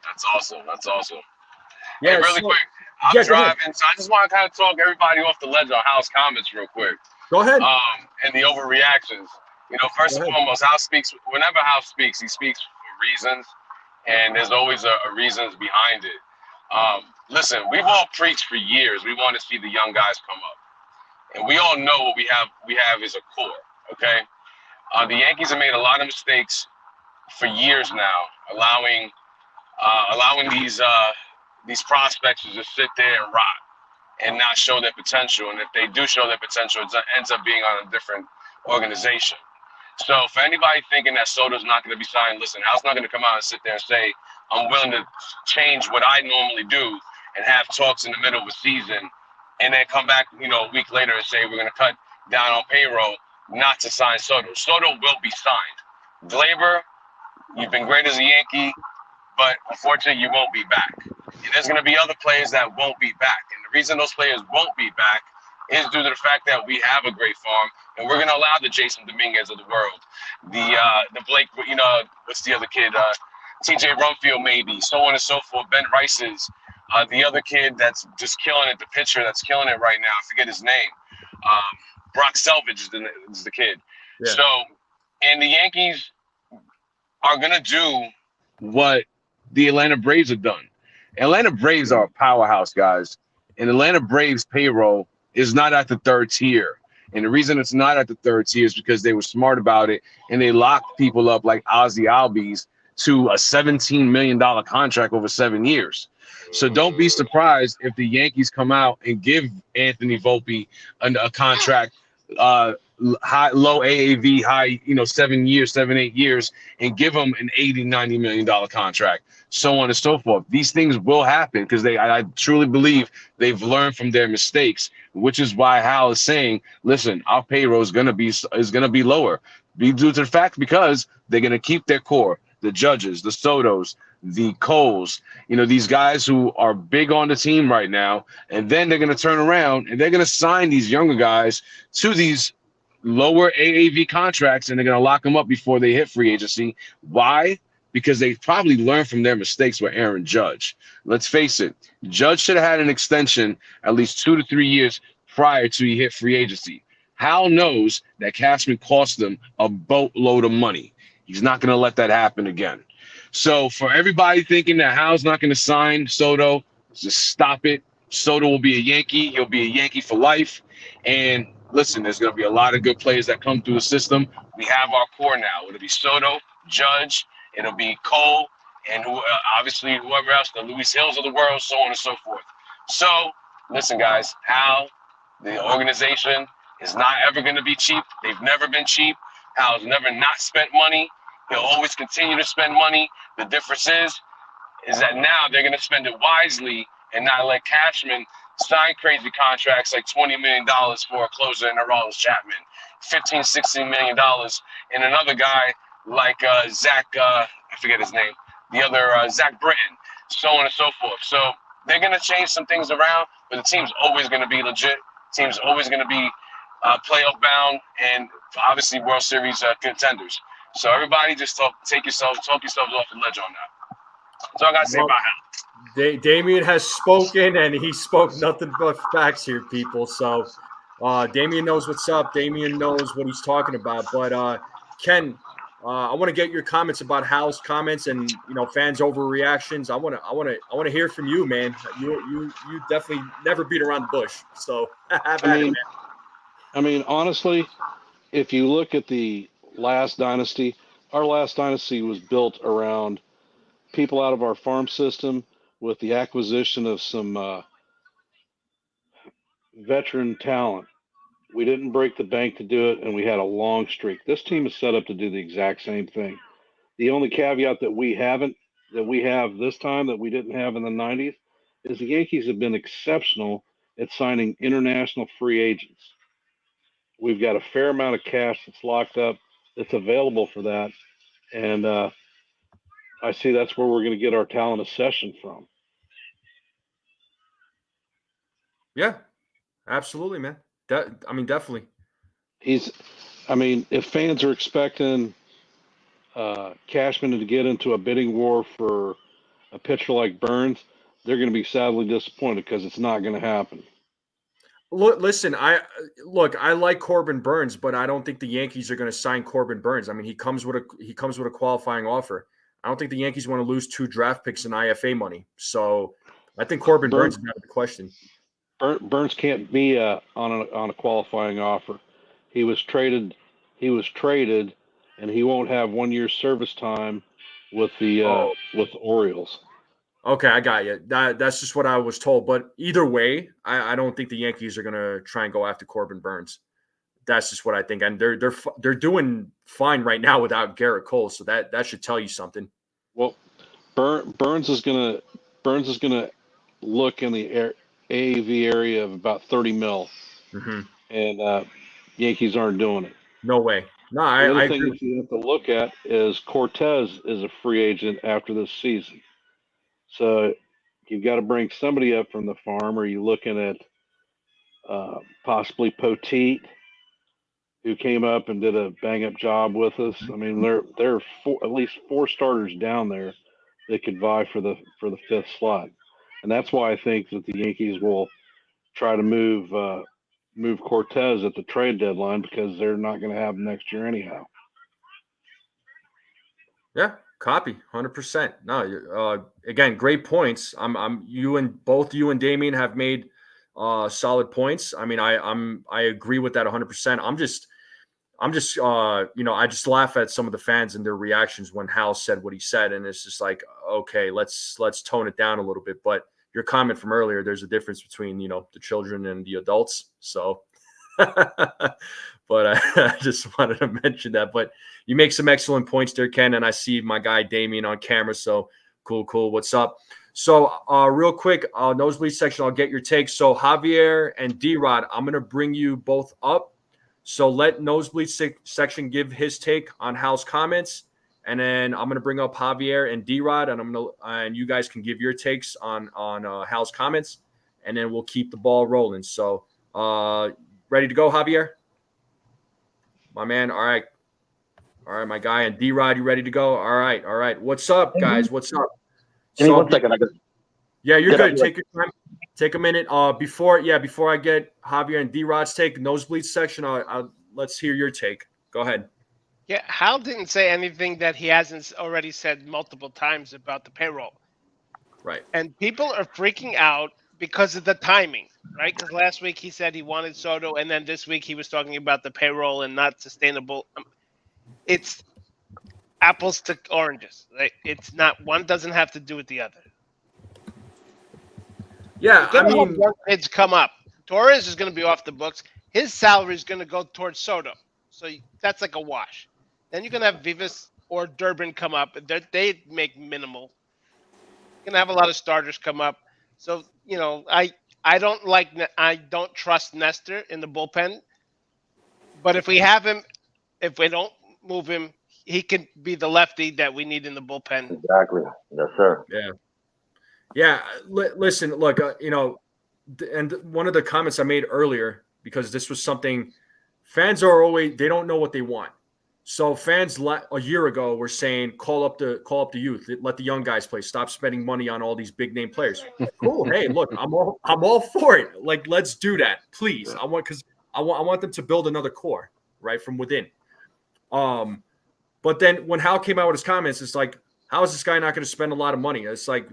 That's awesome.
Yeah,
hey, really quick. I'm driving, so I just want to kind of talk everybody off the ledge on Hal's comments real quick.
Go ahead.
And the overreactions. First and foremost, Hal speaks. Whenever Hal speaks, he speaks for reasons, and there's always a reasons behind it. Listen, we've all preached for years. We want to see the young guys come up, and we all know what we have. We have is a core. Okay, the Yankees have made a lot of mistakes for years now, allowing these prospects to just sit there and rot and not show their potential. And if they do show their potential, it ends up being on a different organization. So for anybody thinking that Soto's not going to be signed, listen, Hal's not going to come out and sit there and say, I'm willing to change what I normally do and have talks in the middle of a season and then come back, a week later and say we're going to cut down on payroll not to sign Soto. Soto will be signed. Glaber, you've been great as a Yankee, but unfortunately you won't be back. And there's going to be other players that won't be back. And the reason those players won't be back is due to the fact that we have a great farm, and we're going to allow the Jason Dominguez of the world, the Blake, what's the other kid, TJ Rumfield maybe, so on and so forth, Ben Rice's, the other kid that's just killing it, the pitcher that's killing it right now, I forget his name, Brock Selvage is the kid. Yeah. So, and the Yankees are going to do what the Atlanta Braves have done. Atlanta Braves are a powerhouse, guys, and Atlanta Braves payroll is not at the 3rd tier. And the reason it's not at the 3rd tier is because they were smart about it and they locked people up like Ozzy Albies to a $17 million contract over 7 years. So don't be surprised if the Yankees come out and give Anthony Volpe a contract, low AAV, high, 7 years, 7-8 years, and give him an $80-90 million contract, so on and so forth. These things will happen because I truly believe they've learned from their mistakes, which is why Hal is saying, listen, our payroll is gonna be lower, due to the fact because they're gonna keep their core, the Judges, the Sotos, the Coles, these guys who are big on the team right now, and then they're going to turn around and they're going to sign these younger guys to these lower AAV contracts, and they're going to lock them up before they hit free agency. Why? Because they probably learned from their mistakes with Aaron Judge. Let's face it, Judge should have had an extension at least 2 to 3 years prior to he hit free agency. Hal knows that Cashman cost them a boatload of money. He's not going to let that happen again. So for everybody thinking that Hal's not going to sign Soto, just stop it. Soto will be a Yankee. He'll be a Yankee for life. And listen, there's going to be a lot of good players that come through the system. We have our core now. It'll be Soto, Judge, it'll be Cole, and obviously whoever else, the Luis Hills of the world, so on and so forth. So listen, guys, Hal, the organization is not ever going to be cheap. They've never been cheap. Hal's never not spent money. He'll always continue to spend money. The difference is that now they're going to spend it wisely and not let Cashman sign crazy contracts like $20 million for a closer in Aroldis Chapman, $15, $16 million, and another guy like Zach, I forget his name, the other Zach Britton, so on and so forth. So they're going to change some things around, but the team's always going to be legit. The team's always going to be playoff bound and obviously World Series contenders. So everybody just talk yourselves off the ledge on that. That's all I got to say about Hal.
Damian has spoken, and he spoke nothing but facts here, people. So Damian knows what's up. Damian knows what he's talking about. But Ken, I want to get your comments about Hal's comments and fans' overreactions. I want to hear from you, man. You definitely never beat around the bush. So have at it, man.
I mean, honestly, if you look at the last dynasty, our last dynasty was built around people out of our farm system with the acquisition of some veteran talent. We didn't break the bank to do it, and we had a long streak. This team is set up to do the exact same thing. The only caveat that we have this time that we didn't have in the 90s is the Yankees have been exceptional at signing international free agents. We've got a fair amount of cash that's locked up that's available for that. And I see that's where we're going to get our talent accession from.
Yeah, absolutely, man. Definitely.
If fans are expecting Cashman to get into a bidding war for a pitcher like Burns, they're going to be sadly disappointed because it's not going to happen.
Look, listen, I like Corbin Burns, but I don't think the Yankees are going to sign Corbin Burns. I mean, he comes with a qualifying offer. I don't think the Yankees want to lose 2 draft picks in IFA money. So I think Corbin Burns is out of the question.
Burns can't be on a qualifying offer. He was traded, and he won't have 1 year service time with the Orioles.
Okay, I got you. That's just what I was told. But either way, I don't think the Yankees are going to try and go after Corbin Burns. That's just what I think, and they're doing fine right now without Garrett Cole. So that should tell you something.
Well, Burns is gonna look in the AAV area of about 30 mil, and Yankees aren't doing it.
No way. No,
the other
I
thing that you have to look at is Cortez is a free agent after this season. So you've got to bring somebody up from the farm. Or are you looking at possibly Poteet, who came up and did a bang-up job with us? I mean, there are at least 4 starters down there that could vie for the 5th slot, and that's why I think that the Yankees will try to move Cortez at the trade deadline because they're not going to have him next year anyhow.
Yeah. Copy 100%. No, again, great points. You and Damian have made solid points. I mean, I agree with that 100%. I'm just I just laugh at some of the fans and their reactions when Hal said what he said, and it's just like, okay, let's tone it down a little bit. But your comment from earlier, there's a difference between the children and the adults. So, but I just wanted to mention that. But you make some excellent points there, Ken, and I see my guy Damian on camera. So cool. What's up? So real quick, nosebleed section, I'll get your take. So Javier and D-Rod, I'm going to bring you both up. So let nosebleed section give his take on Hal's comments. and then I'm gonna bring up Javier and D-Rod, and you guys can give your takes on Hal's comments, and then we'll keep the ball rolling. So, ready to go, Javier? My man. All right, my guy. And D-Rod, you ready to go? All right. What's up, guys? What's up?
Give me 1 second.
Yeah, you're good. Take your time. Take a minute. Before I get Javier and D-Rod's take, nosebleed section, let's hear your take. Go ahead.
Yeah, Hal didn't say anything that he hasn't already said multiple times about the payroll.
Right.
And people are freaking out because of the timing, right? Because last week he said he wanted Soto, and then this week he was talking about the payroll and not sustainable. It's apples to oranges. Right? It's not, one doesn't have to do with the other.
Yeah, I mean,
kids come up. Torres is going to be off the books. His salary is going to go towards Soto. So that's like a wash. Then you're going to have Vivas or Durbin come up. They make minimal. You're going to have a lot of starters come up. So, I don't trust Nestor in the bullpen. But if we have him, if we don't move him, he can be the lefty that we need in the bullpen.
Exactly. Yes, sir.
Yeah. Listen, look, and one of the comments I made earlier, because this was something fans are always, they don't know what they want. So fans a year ago were saying, call up the youth, let the young guys play, stop spending money on all these big name players. Cool. Hey, look, I'm all for it. Like, let's do that, please. I want them to build another core, right, from within. But then when Hal came out with his comments, it's like, how is this guy not going to spend a lot of money? It's like,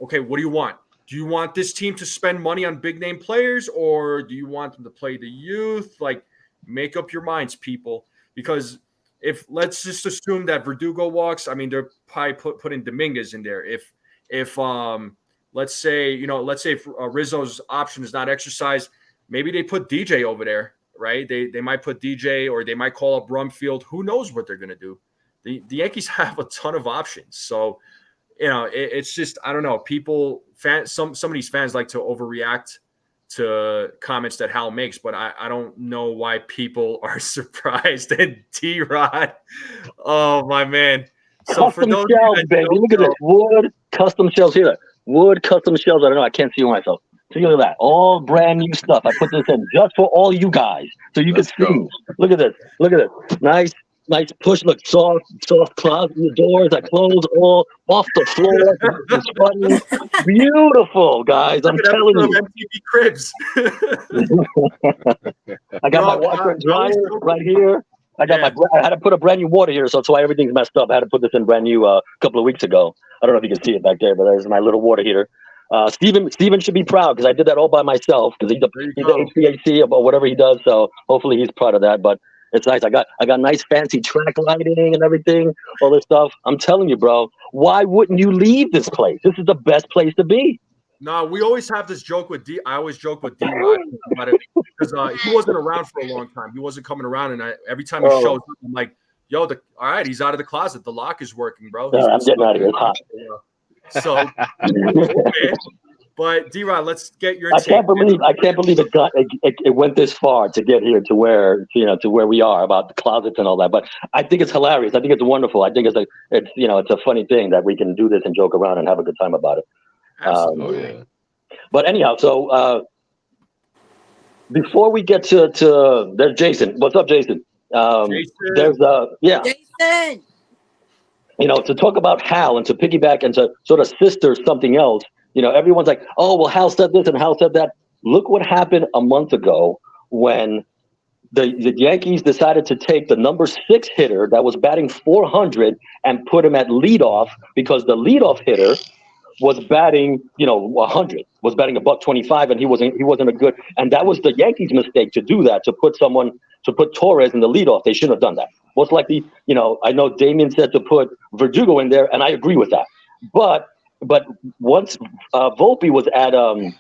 okay, what do you want? Do you want this team to spend money on big name players, or do you want them to play the youth? Like, make up your minds, people. Because if let's just assume that Verdugo walks, I mean, they're probably putting Dominguez in there. If let's say if Rizzo's option is not exercised, maybe they put DJ over there, right? They might put DJ, or they might call up Brumfield. Who knows what they're going to do? The Yankees have a ton of options. So, it's just, I don't know. Some of these fans like to overreact to comments that Hal makes, but I don't know why people are surprised. And D-Rod, oh my man. So
custom shells, baby. Look at this. Wood custom shells here. Wood custom shells. I don't know. I can't see myself. So look at that. All brand new stuff. I put this in just for all you guys, so you can see. Look at this. Look at this. Nice push. Look, soft closet. The doors I close all off the floor. It's funny. Beautiful, guys. I'm telling you.
MTV Cribs.
I got my washer and dryer right here. I had to put a brand new water here, so that's why everything's messed up. I had to put this in brand new a couple of weeks ago. I don't know if you can see it back there, but there's my little water heater. Steven should be proud, because I did that all by myself, because he's the HVAC or whatever he does. So hopefully he's proud of that. But it's nice. I got nice fancy track lighting and everything, all this stuff. I'm telling you, bro, why wouldn't you leave this place? This is the best place to be.
No, we always have this joke with I always joke with D-Rod about it, because he wasn't around for a long time. He wasn't coming around, and every time he shows up, I'm like, yo, all right, he's out of the closet. The lock is working, bro.
I'm getting out of here. It's hot.
So, okay. But D-Rod, let's get your take.
I can't believe it went this far to get here to where we are about the closets and all that. But I think it's hilarious. I think it's wonderful. I think it's a funny thing that we can do this and joke around and have a good time about it.
Absolutely.
But anyhow, so before we get to there's Jason. What's up, Jason?
Jason.
There's
Jason.
To talk about Hal and to piggyback and to sort of sister something else. Everyone's like, oh, well, Hal said this and Hal said that. Look what happened a month ago when the Yankees decided to take the number 6 hitter that was batting 400 and put him at leadoff, because the leadoff hitter was batting, 100, was batting $125, and he wasn't a good. And that was the Yankees' mistake to do that, to put Torres in the leadoff. They shouldn't have done that. Most likely, I know Damien said to put Verdugo in there, and I agree with that. But once Volpe was at the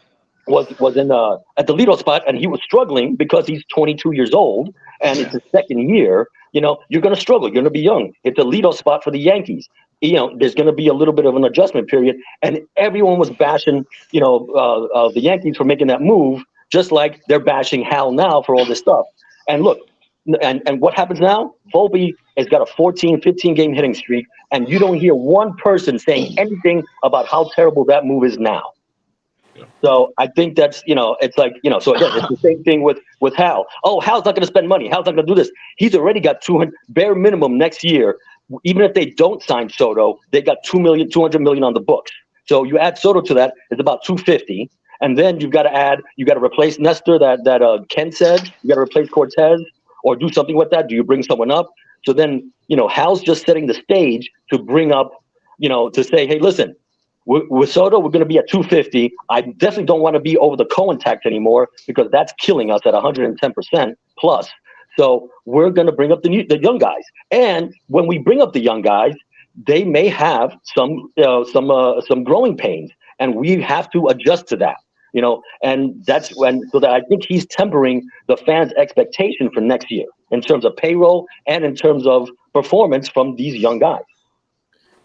leadoff spot, and he was struggling because he's 22 years old and it's his second year, you're going to struggle. You're going to be young. It's a leadoff spot for the Yankees. There's going to be a little bit of an adjustment period, and everyone was bashing, the Yankees for making that move, just like they're bashing Hal now for all this stuff. And look, and what happens now? Volpe has got a 14, 15 game hitting streak, and you don't hear one person saying anything about how terrible that move is now. So I think that's, it's like, so again, it's the same thing with Hal. Oh, Hal's not going to spend money. Hal's not going to do this. He's already got 200 bare minimum next year. Even if they don't sign Soto, they got 200 million on the books. So you add Soto to that, it's about 250. And then you got to replace Nestor that Ken said, you got to replace Cortez or do something with that. Do you bring someone up? So then, Hal's just setting the stage to bring up, to say, hey, listen, with Soto, we're going to be at 250. I definitely don't want to be over the Cohen tax anymore because that's killing us at 110% plus. So we're going to bring up the young guys. And when we bring up the young guys, they may have some growing pains, and we have to adjust to that. And that's so that I think he's tempering the fans' expectation for next year in terms of payroll and in terms of performance from these young guys.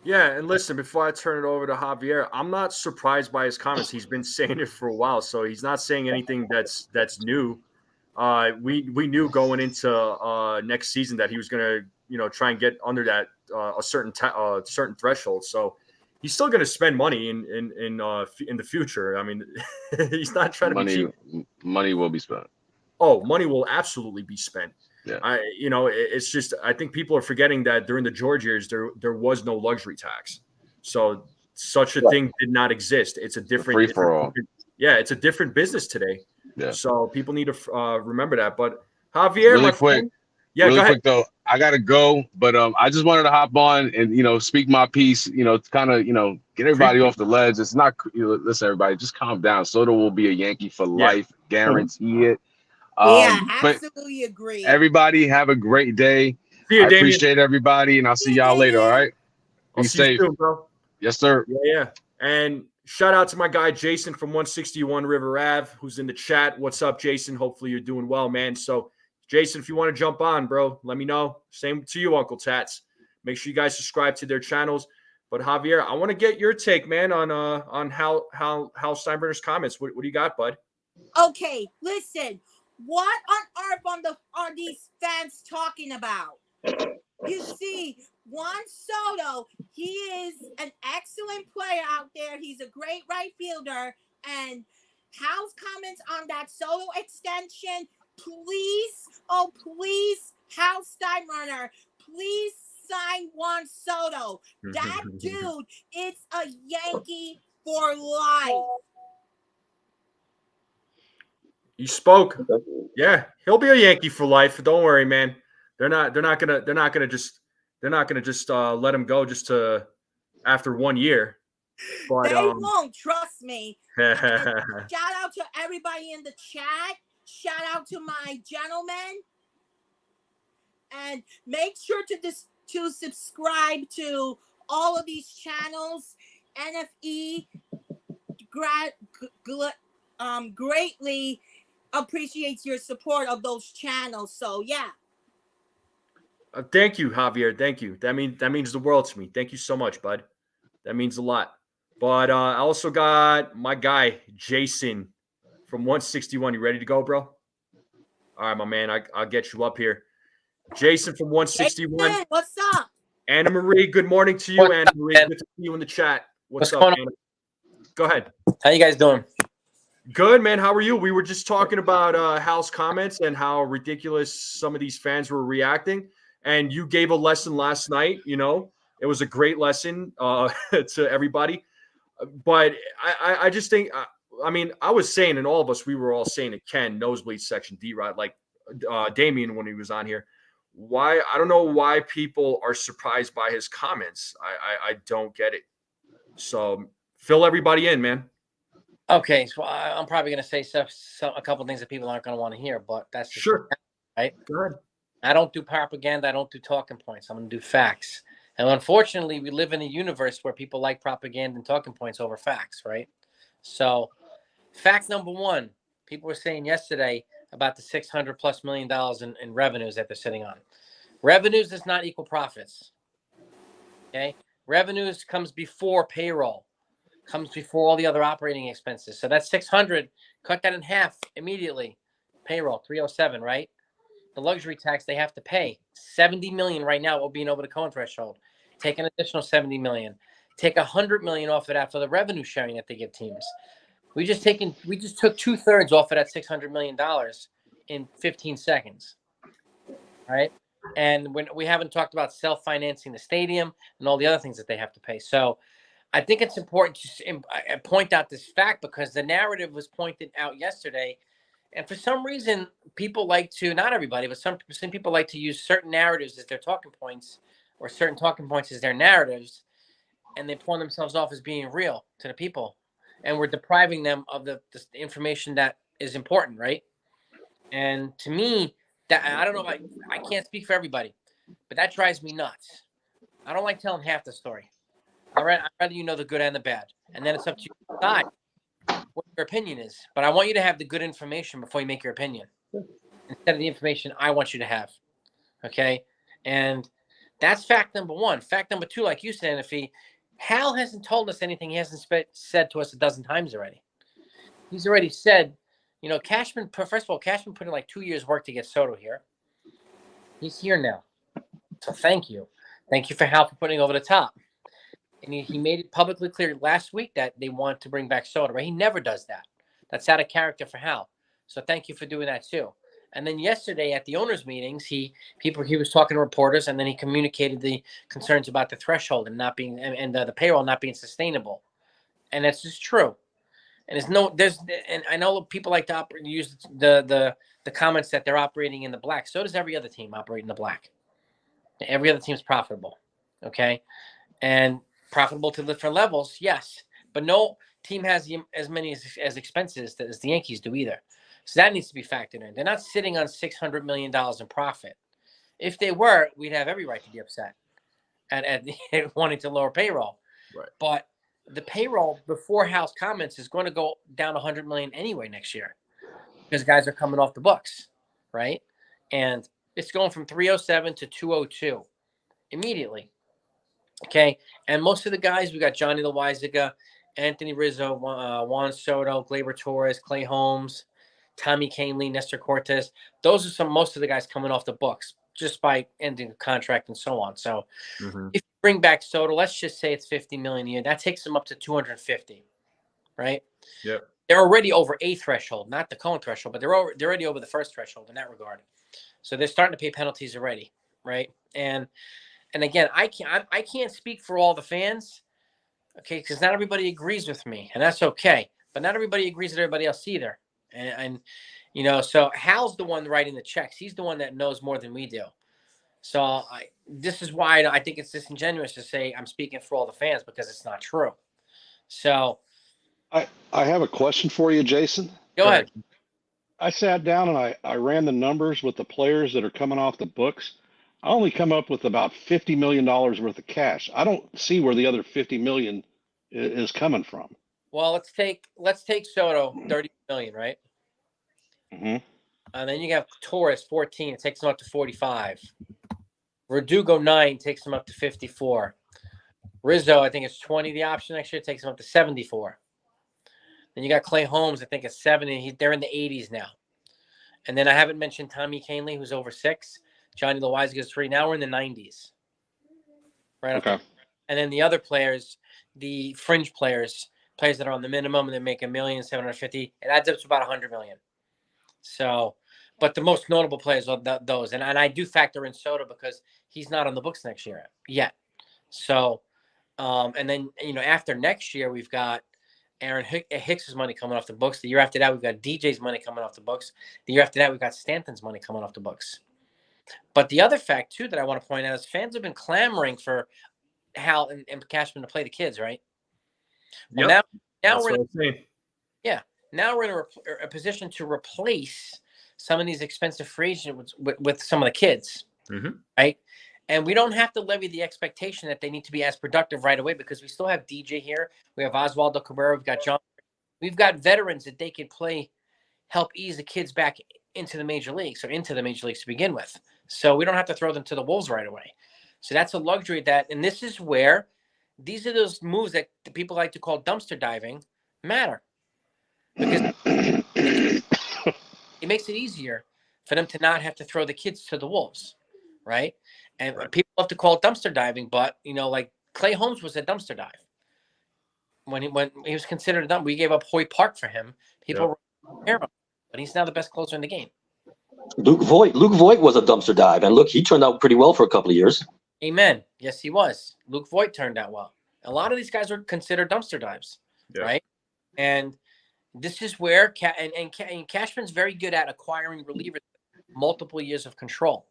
Yeah,
and listen, before I turn it over to Javier, I'm not surprised by his comments. He's been saying it for a while, so he's not saying anything that's new. We knew going into next season that he was going to try and get under that a certain threshold. So he's still going to spend money in the future. I mean, he's not trying to
money will be spent.
Oh, money will absolutely be spent.
Yeah.
It's just I think people are forgetting that during the George years there was no luxury tax, so such a thing did not exist. It's a different
free for all.
Yeah, it's a different business today.
Yeah.
So people need to remember that. But Javier,
really quick.
Friend, yeah,
really
go ahead.
Quick though, I gotta go, but I just wanted to hop on and speak my piece. To kind of get everybody off the ledge. It's not listen, everybody, just calm down. Soto will be a Yankee for life, guarantee it.
Absolutely agree.
Everybody have a great day.
See you,
I appreciate everybody, and I'll see y'all later. All right.
Be safe, soon, bro.
Yes, sir.
Yeah. And shout out to my guy Jason from 161 River Ave, who's in the chat. What's up, Jason? Hopefully you're doing well, man. So, Jason, if you want to jump on, bro, let me know. Same to you, Uncle Tats. Make sure you guys subscribe to their channels. But Javier, I want to get your take, man, on Hal Steinbrenner's comments. What do you got, bud?
Okay, listen. What on earth are these fans talking about? You see, Juan Soto, he is an excellent player out there. He's a great right fielder. And Hal's comments on that Soto extension, please, Hal Steinbrenner, please sign Juan Soto. That dude is a Yankee for life.
You spoke. Yeah, he'll be a Yankee for life. Don't worry, man. They're not gonna just let him go just to after 1 year. But
they won't, trust me. Shout out to everybody in the chat. Shout out to my gentlemen. And make sure to subscribe to all of these channels. NFE greatly appreciates your support of those channels. So yeah.
Thank you, Javier. Thank you. That means the world to me. Thank you so much, bud. That means a lot. But I also got my guy Jason from 161. You ready to go, bro? All right, my man. I'll get you up here. Jason from 161.
Hey, what's up?
Anna Marie, good morning to you, Anna Marie. Good to see you in the chat. What's up, Anna? Go ahead.
How you guys doing?
Good, man. How are you? We were just talking about Hal's comments and how ridiculous some of these fans were reacting. And you gave a lesson last night. It was a great lesson to everybody. But I just think, I was saying, and all of us, we were all saying it, Ken, nosebleed section, D-Rod, like Damien when he was on here. Why? I don't know why people are surprised by his comments. I don't get it. So fill everybody in, man.
Okay, so I'm probably going to say a couple things that people aren't going to want to hear, but that's just
sure.
Right?
Go ahead.
I don't do propaganda. I don't do talking points. I'm going to do facts. And unfortunately, we live in a universe where people like propaganda and talking points over facts, right? So fact number one, people were saying yesterday about the $600+ million in revenues that they're sitting on. Revenues does not equal profits. Okay? Revenues comes before payroll, comes before all the other operating expenses. So that's 600, cut that in half immediately. Payroll, 307, right? the luxury tax they have to pay. $70 million right now will being over the Cohen threshold. Take an additional $70 million. Take $100 million off of that for the revenue sharing that they give teams. We just took 2/3 off of that $600 million in 15 seconds. Right? And when we haven't talked about self-financing the stadium and all the other things that they have to pay. So I think it's important to point out this fact because the narrative was pointed out yesterday. And for some reason, people like to, not everybody, but some people like to use certain narratives as their talking points or certain talking points as their narratives. And they point themselves off as being real to the people. And we're depriving them of the information that is important, right? And to me, that I don't know, I can't speak for everybody, but that drives me nuts. I don't like telling half the story. I'd rather you know the good and the bad. And then it's up to you to decide what your opinion is. But I want you to have the good information before you make your opinion instead of the information I want you to have. Okay? And that's fact number one. Fact number two, like you said, Iffy, Hal hasn't told us anything he hasn't said to us a dozen times already. He's already said, Cashman, first of all, Cashman put in like 2 years' work to get Soto here. He's here now. So thank you. Thank you for Hal for putting over the top. And he made it publicly clear last week that they want to bring back Soto, right? He never does that. That's out of character for Hal. So thank you for doing that too. And then yesterday at the owners' meetings, he was talking to reporters, and then he communicated the concerns about the threshold and not being and the payroll not being sustainable. And that's just true. And and I know people like to use the comments that they're operating in the black. So does every other team operate in the black. Every other team's profitable, okay, and profitable to different levels, yes. But no team has as many as expenses as the Yankees do either. So that needs to be factored in. They're not sitting on $600 million in profit. If they were, we'd have every right to be upset at wanting to lower payroll.
Right.
But the payroll before Hal's comments is going to go down $100 million anyway next year because guys are coming off the books, right? And it's going from 307 to 202 immediately. Okay. And most of the guys, we got Johnny Loizaga, Anthony Rizzo, Juan Soto, Gleyber Torres, Clay Holmes, Tommy Kahnle, Nestor Cortez. Those are most of the guys coming off the books just by ending the contract and so on. So if you bring back Soto, let's just say it's $50 million a year. That takes them up to 250, right?
Yep.
They're already over a threshold, not the Cohen threshold, but they're already over the first threshold in that regard. So they're starting to pay penalties already, right? And again, I can't speak for all the fans, okay, because not everybody agrees with me, and that's okay. But not everybody agrees with everybody else either. And so Hal's the one writing the checks. He's the one that knows more than we do. So this is why I think it's disingenuous to say I'm speaking for all the fans because it's not true. So
I have a question for you, Jason.
Go ahead.
I sat down and I ran the numbers with the players that are coming off the books. I only come up with about $50 million worth of cash. I don't see where the other $50 million is coming from.
Well, let's take Soto, $30 million, right?
Mm-hmm.
And then you have Torres, 14. It takes him up to 45. Verdugo, 9, takes him up to 54. Rizzo, I think it's 20. The option next year takes him up to 74. Then you got Clay Holmes, I think it's 70. They're in the 80s now. And then I haven't mentioned Tommy Kahnle, who's over 6. Johnny Loizaga is 3. Now we're in the 90s. Right.
Okay.
And then the other players, the fringe players that are on the minimum and they make $1,750,000, it adds up to about $100 million. So, but the most notable players are those. And I do factor in Soto because he's not on the books next year yet. So, and then, after next year, we've got Aaron Hicks's money coming off the books. The year after that, we've got DJ's money coming off the books. The year after that, we've got Stanton's money coming off the books. But the other fact, too, that I want to point out is fans have been clamoring for Hal and Cashman to play the kids, right? Well,
Yep.
now we're in a position to replace some of these expensive free agents with some of the kids, right? And we don't have to levy the expectation that they need to be as productive right away because we still have DJ here. We have Oswald Cabrera. We've got John. We've got veterans that they can play, help ease the kids back into the major leagues or into the major leagues to begin with. So we don't have to throw them to the wolves right away. So that's a luxury and this is where these are those moves that the people like to call dumpster diving matter because it makes it easier for them to not have to throw the kids to the wolves, right? And people love to call it dumpster diving, but like Clay Holmes was a dumpster dive when he was considered a dump. We gave up Hoyt Park for him. People were, but he's now the best closer in the game.
Luke Voigt was a dumpster dive, and look, he turned out pretty well for a couple of years.
Amen. Yes, he was. Luke Voigt turned out well. A lot of these guys were considered dumpster dives, right? And this is where Cashman's very good at acquiring relievers with multiple years of control,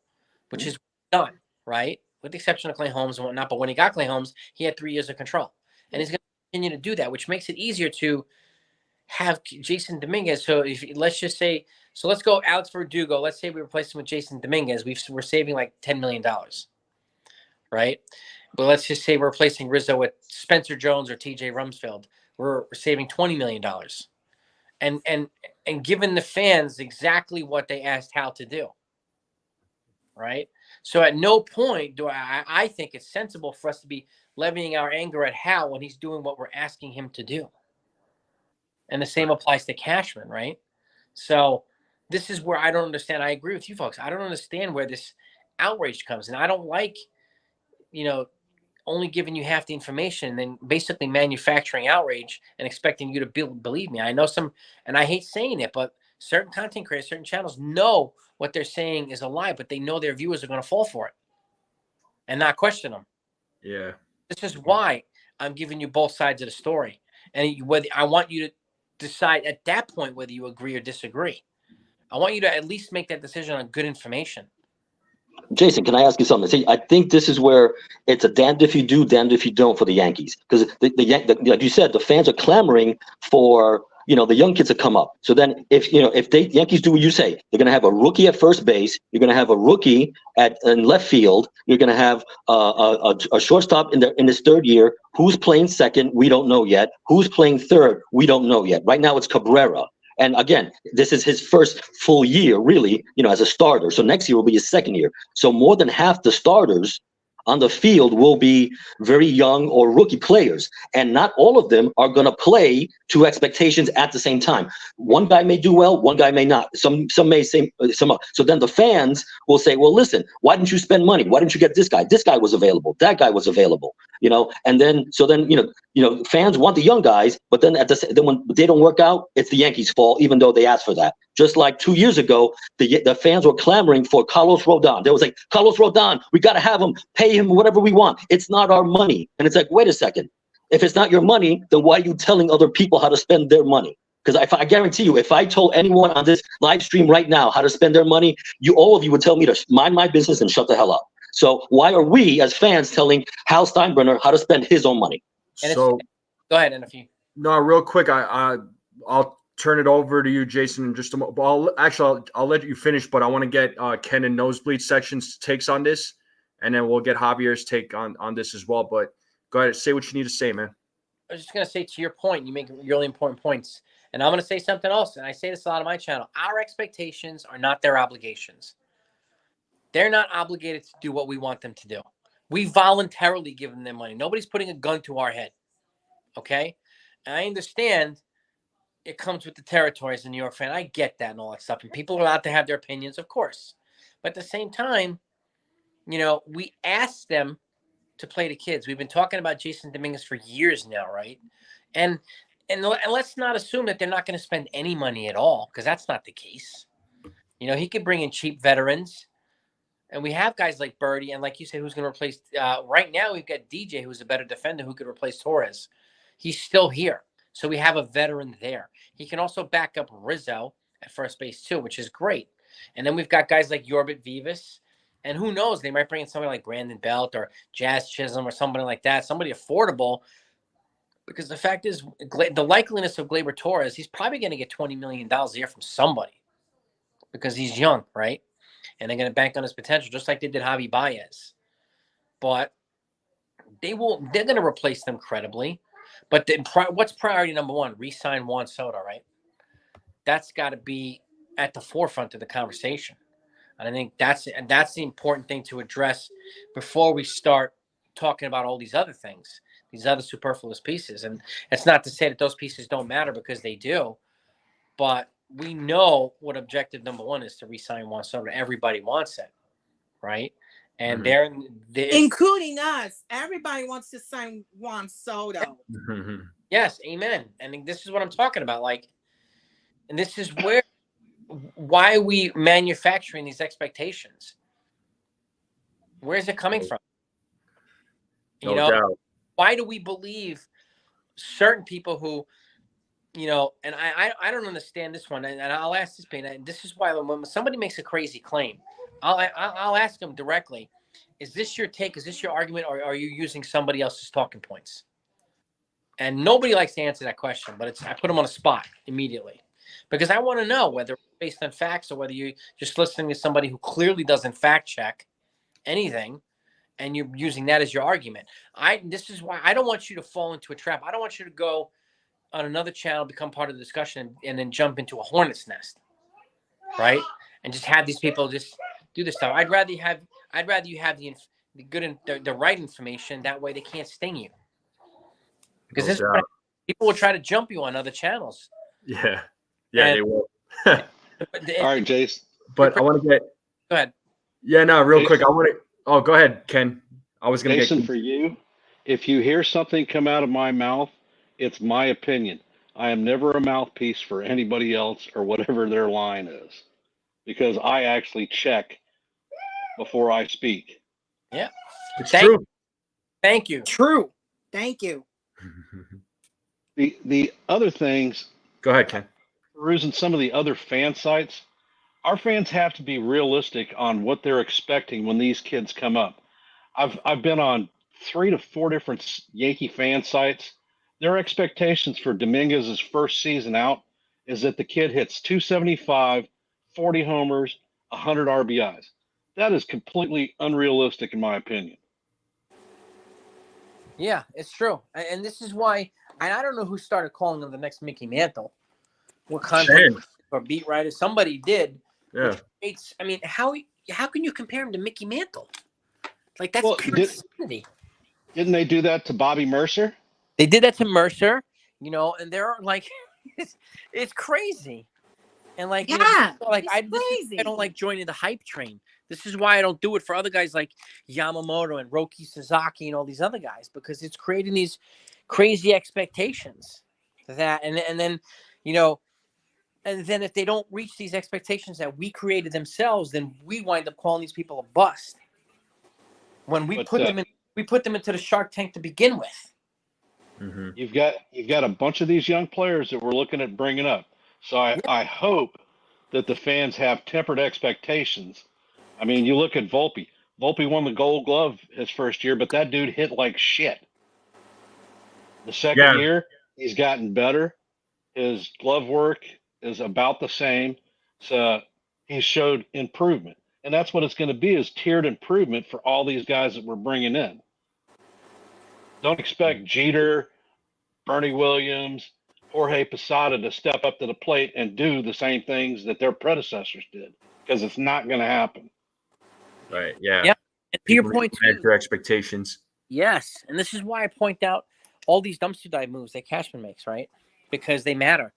which is done, right? With the exception of Clay Holmes and whatnot. But when he got Clay Holmes, he had 3 years of control. And he's going to continue to do that, which makes it easier to have Jason Dominguez. So let's go Alex Verdugo. Let's say we replace him with Jason Dominguez. We're saving like $10 million, right? But let's just say we're replacing Rizzo with Spencer Jones or TJ Rumsfeld. We're saving $20 million. And giving the fans exactly what they asked Hal to do, right? So at no point do I think it's sensible for us to be levying our anger at Hal when he's doing what we're asking him to do. And the same applies to Cashman, right? So this is where I don't understand. I agree with you folks. I don't understand where this outrage comes. And I don't like, only giving you half the information and then basically manufacturing outrage and expecting you to believe me. I know and I hate saying it, but certain content creators, certain channels know what they're saying is a lie, but they know their viewers are going to fall for it and not question them.
Yeah.
This is why I'm giving you both sides of the story. And whether I want you to decide at that point whether you agree or disagree. I want you to at least make that decision on good information.
Jason, can I ask you something? See, I think this is where it's a damned if you do, damned if you don't for the Yankees. Because like you said, the fans are clamoring for the young kids to come up. So then if the Yankees do what you say, they're going to have a rookie at first base, you're going to have a rookie in left field, you're going to have a shortstop in his third year. Who's playing second? We don't know yet. Who's playing third? We don't know yet. Right now it's Cabrera. And again, this is his first full year, really, as a starter. So next year will be his second year. So more than half the starters on the field will be very young or rookie players. And not all of them are going to play to expectations at the same time. One guy may do well, one guy may not. Some may say some. So then the fans will say, well, listen, why didn't you spend money? Why didn't you get this guy? This guy was available. That guy was available. And then fans want the young guys, but then then when they don't work out, it's the Yankees' fault, even though they asked for that. Just like 2 years ago, the fans were clamoring for Carlos Rodon. They was like, Carlos Rodon, we got to have him, pay him whatever we want. It's not our money. And it's like, wait a second. If it's not your money, then why are you telling other people how to spend their money? Because I guarantee you, if I told anyone on this live stream right now how to spend their money, all of you would tell me to mind my business and shut the hell up. So why are we as fans telling Hal Steinbrenner how to spend his own money?
So
go ahead, and if you
real quick, I'll turn it over to you, Jason, in just a moment. I'll let you finish, but I want to get Ken and Nosebleed section's takes on this, and then we'll get Javier's take on this as well. But go ahead, say what you need to say, man.
I was just going to say, to your point, you make really important points. And I'm going to say something else, and I say this a lot on my channel. Our expectations are not their obligations. They're not obligated to do what we want them to do. We voluntarily give them their money. Nobody's putting a gun to our head, okay? And I understand it comes with the territory as a New York fan. I get that and all that stuff. And people are allowed to have their opinions, of course. But at the same time, we ask them to play the kids. We've been talking about Jason Dominguez for years now, right? And let's not assume that they're not going to spend any money at all, because that's not the case. He could bring in cheap veterans. And we have guys like Birdie, and like you said, who's going to replace right now we've got DJ, who's a better defender, who could replace Torres. He's still here. So we have a veteran there. He can also back up Rizzo at first base too, which is great. And then we've got guys like Yorbit Vivas. And who knows, they might bring in somebody like Brandon Belt or Jazz Chisholm or somebody like that, somebody affordable. Because the fact is, the likeliness of Gleyber Torres, he's probably going to get $20 million a year from somebody because he's young, right? And they're going to bank on his potential, just like they did Javi Baez. But they're going to replace them credibly. But what's priority number one? Re-sign Juan Soto, right? That's got to be at the forefront of the conversation. And I think that's the important thing to address before we start talking about all these other things, these other superfluous pieces. And it's not to say that those pieces don't matter, because they do. But we know what objective number one is to re-sign Juan Soto. Everybody wants it, right? And
including us. Everybody wants to sign Juan Soto.
Yes, amen. And this is what I'm talking about. Like, and this is why are we manufacturing these expectations? Where is it coming from?
No doubt.
Why do we believe certain people who, and I don't understand this one, and I'll ask this, Payne, and this is why when somebody makes a crazy claim, I'll ask them directly, is this your take? Is this your argument? Or are you using somebody else's talking points? And nobody likes to answer that question, but I put them on a spot immediately because I want to know whether it's based on facts or whether you're just listening to somebody who clearly doesn't fact check anything and you're using that as your argument. This is why I don't want you to fall into a trap. I don't want you to go on another channel, become part of the discussion, and then jump into a hornet's nest, right? And just have these people just do this stuff. I'd rather you have the good the right information. That way they can't sting you. Because people will try to jump you on other channels.
Yeah, they will.
All right, Jace.
But I want to get.
Go ahead.
Yeah, no, real quick. I want to. Oh, go ahead, Ken. I was going to
Jason, for you, if you hear something come out of my mouth, it's my opinion. I am never a mouthpiece for anybody else or whatever their line is, because I actually check before I speak.
Yeah,
it's true.
Thank you.
True. Thank you.
The other things.
Go ahead, Ken.
Perusing some of the other fan sites, our fans have to be realistic on what they're expecting when these kids come up. I've been on 3 to 4 different Yankee fan sites. Their expectations for Dominguez's first season out is that the kid hits 275, 40 homers, 100 RBIs. That is completely unrealistic, in my opinion.
Yeah, it's true. And this is why, and I don't know who started calling him the next Mickey Mantle. What content or beat writer? Somebody did.
Yeah.
I mean, how can you compare him to Mickey Mantle? Like, that's pure insanity.
Didn't they do that to Bobby Mercer?
They did that to Mercer, and there are like, it's crazy. And like, I don't like joining the hype train. This is why I don't do it for other guys like Yamamoto and Roki Sasaki and all these other guys, because it's creating these crazy expectations that, and then, and then if they don't reach these expectations that we created themselves, then we wind up calling these people a bust. When we put them into the Shark Tank to begin with.
Mm-hmm.
You've got a bunch of these young players that we're looking at bringing up. So I hope that the fans have tempered expectations. I mean, you look at Volpe. Volpe won the Gold Glove his first year, but that dude hit like shit. The second year, he's gotten better. His glove work is about the same. So he showed improvement. And that's what it's going to be, is tiered improvement for all these guys that we're bringing in. Don't expect Jeter, Bernie Williams, Jorge Posada to step up to the plate and do the same things that their predecessors did, because it's not going to happen.
Right. Yeah.
Yeah. And to your point,
your expectations.
Yes. And this is why I point out all these dumpster dive moves that Cashman makes, right? Because they matter.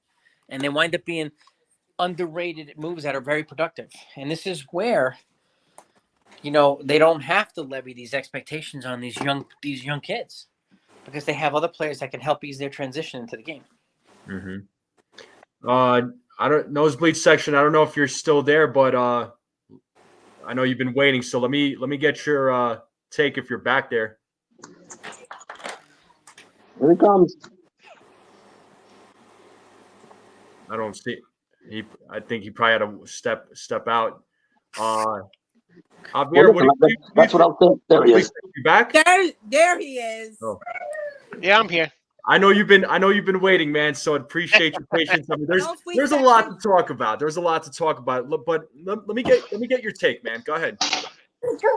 And they wind up being underrated moves that are very productive. And this is where, they don't have to levy these expectations on these young kids, because they have other players that can help ease their transition into the game.
Mm-hmm. I don't nosebleed section. I don't know if you're still there, but I know you've been waiting. So let me get your take if you're back there.
Here he comes.
I don't see. I think he probably had to step out. Javier,
that's what I'm saying. There he is.
You back?
There he is.
Oh.
Yeah, I'm here.
I know you've been waiting, man. So I appreciate your patience. I mean, there's a lot to talk about. But let me get your take, man. Go ahead.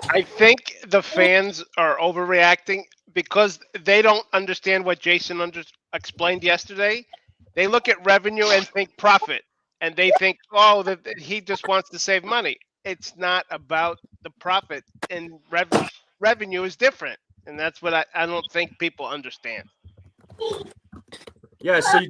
I think the fans are overreacting because they don't understand what Jason explained yesterday. They look at revenue and think profit, and they think, that he just wants to save money. It's not about the profit, and revenue is different, and that's what I don't think people understand.
Yeah, so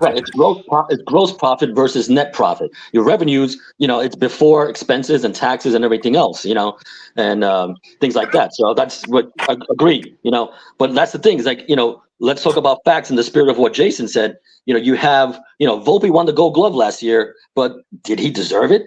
Right, it's gross profit versus net profit. Your revenues, it's before expenses and taxes and everything else, and things like that. So that's what I agree, But that's the thing is like, let's talk about facts in the spirit of what Jason said. You have, Volpe won the Gold Glove last year, but did he deserve it?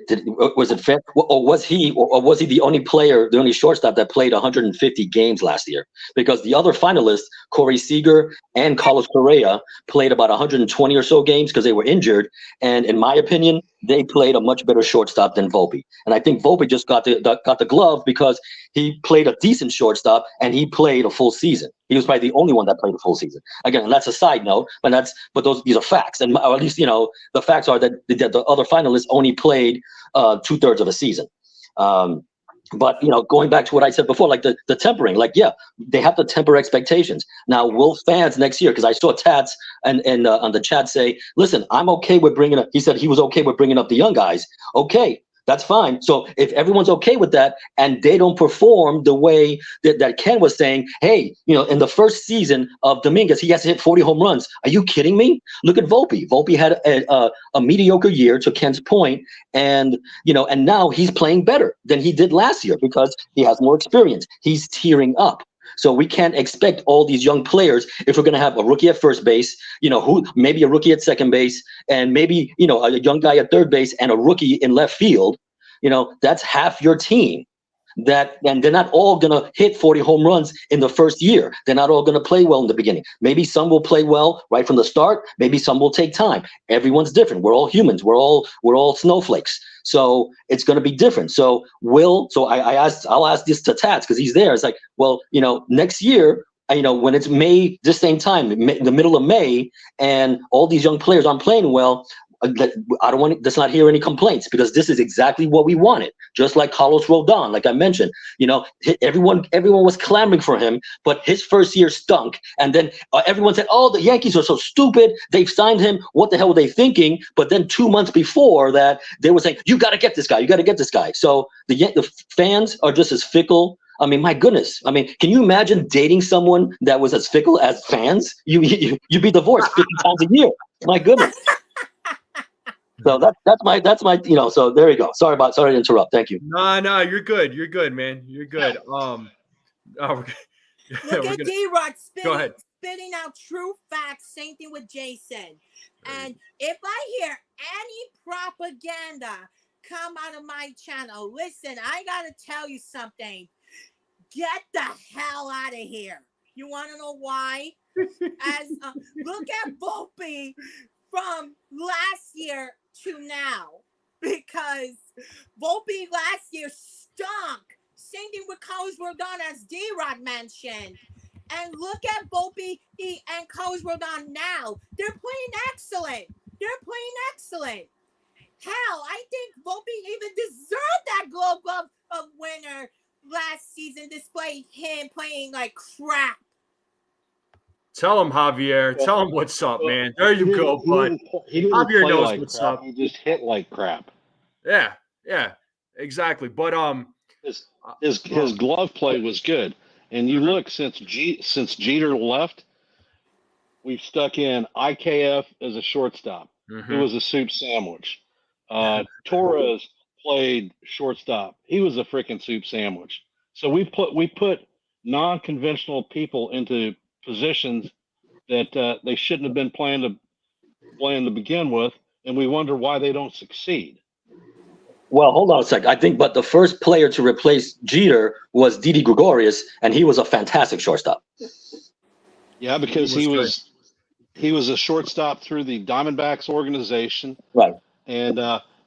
Was it fair, or was he the only player, the only shortstop that played 150 games last year? Because the other finalists, Corey Seager and Carlos Correa, played about 120 or so games because they were injured. And in my opinion, they played a much better shortstop than Volpe. And I think Volpe just got the glove because he played a decent shortstop and he played a full season. He was probably the only one that played a full season. Again, and that's a side note, but these are facts. And or at least, the facts are that the other finalists only played 2/3 of a season. But going back to what I said before, like the tempering, like they have to temper expectations. Now, will fans next year? Because I saw Tats and on the chat say, "Listen, I'm okay with bringing up." He said he was okay with bringing up the young guys. Okay, that's fine. So if everyone's okay with that, and they don't perform the way that Ken was saying, hey, in the first season of Dominguez, he has to hit 40 home runs. Are you kidding me? Look at Volpe. Volpe had a mediocre year, to Ken's point, and now he's playing better than he did last year because he has more experience. He's tearing up. So we can't expect all these young players if we're going to have a rookie at first base, who maybe a rookie at second base, and maybe, a young guy at third base and a rookie in left field. That's half your team. And they're not all going to hit 40 home runs in the first year. They're not all going to play well in the beginning. Maybe some will play well right from the start. Maybe some will take time. Everyone's different. We're all humans. We're all snowflakes. So it's going to be different. So I'll ask this to Tats because he's there. It's like, well, next year, when it's May, this same time, the middle of May, and all these young players aren't playing well, I don't want. Let's not hear any complaints because this is exactly what we wanted. Just like Carlos Rodon, like I mentioned, everyone was clamoring for him, but his first year stunk. And then everyone said, "Oh, the Yankees are so stupid. They've signed him. What the hell were they thinking?" But then 2 months before that, they were saying, "You got to get this guy. You got to get this guy." So the fans are just as fickle. I mean, my goodness. I mean, can you imagine dating someone that was as fickle as fans? You'd be divorced 50 times a year. My goodness. So that's my so there you go. Sorry to interrupt. Thank you.
No, you're good. You're good, man. You're good.
Look at D-Rod spitting out true facts. Same thing with Jason. And if I hear any propaganda come out of my channel, listen, I gotta tell you something. Get the hell out of here. You want to know why? Look at Volpe from last year to now, because Volpe last year stunk. Same thing with Carlos Rodon, as D-Rod mentioned. And look at Volpe and Carlos Rodon now. They're playing excellent. Hell, I think Volpe even deserved that Gold Glove of winner last season, despite him playing like crap.
Tell him, Javier. Tell him what's up, man. There you go, bud.
He didn't
Javier
play
knows
like
what's
crap.
up.
He just hit like crap.
Yeah, exactly. But
his glove play was good. And you look, since Jeter left, we've stuck in IKF as a shortstop, who was a soup sandwich. Torres played shortstop. He was a freaking soup sandwich. So we put non-conventional people into positions that they shouldn't have been playing to begin with, and we wonder why they don't succeed.
Well, hold on a sec. I think, but the first player to replace Jeter was Didi Gregorius, and he was a fantastic shortstop.
Yeah, because he was a shortstop through the Diamondbacks organization,
right?
And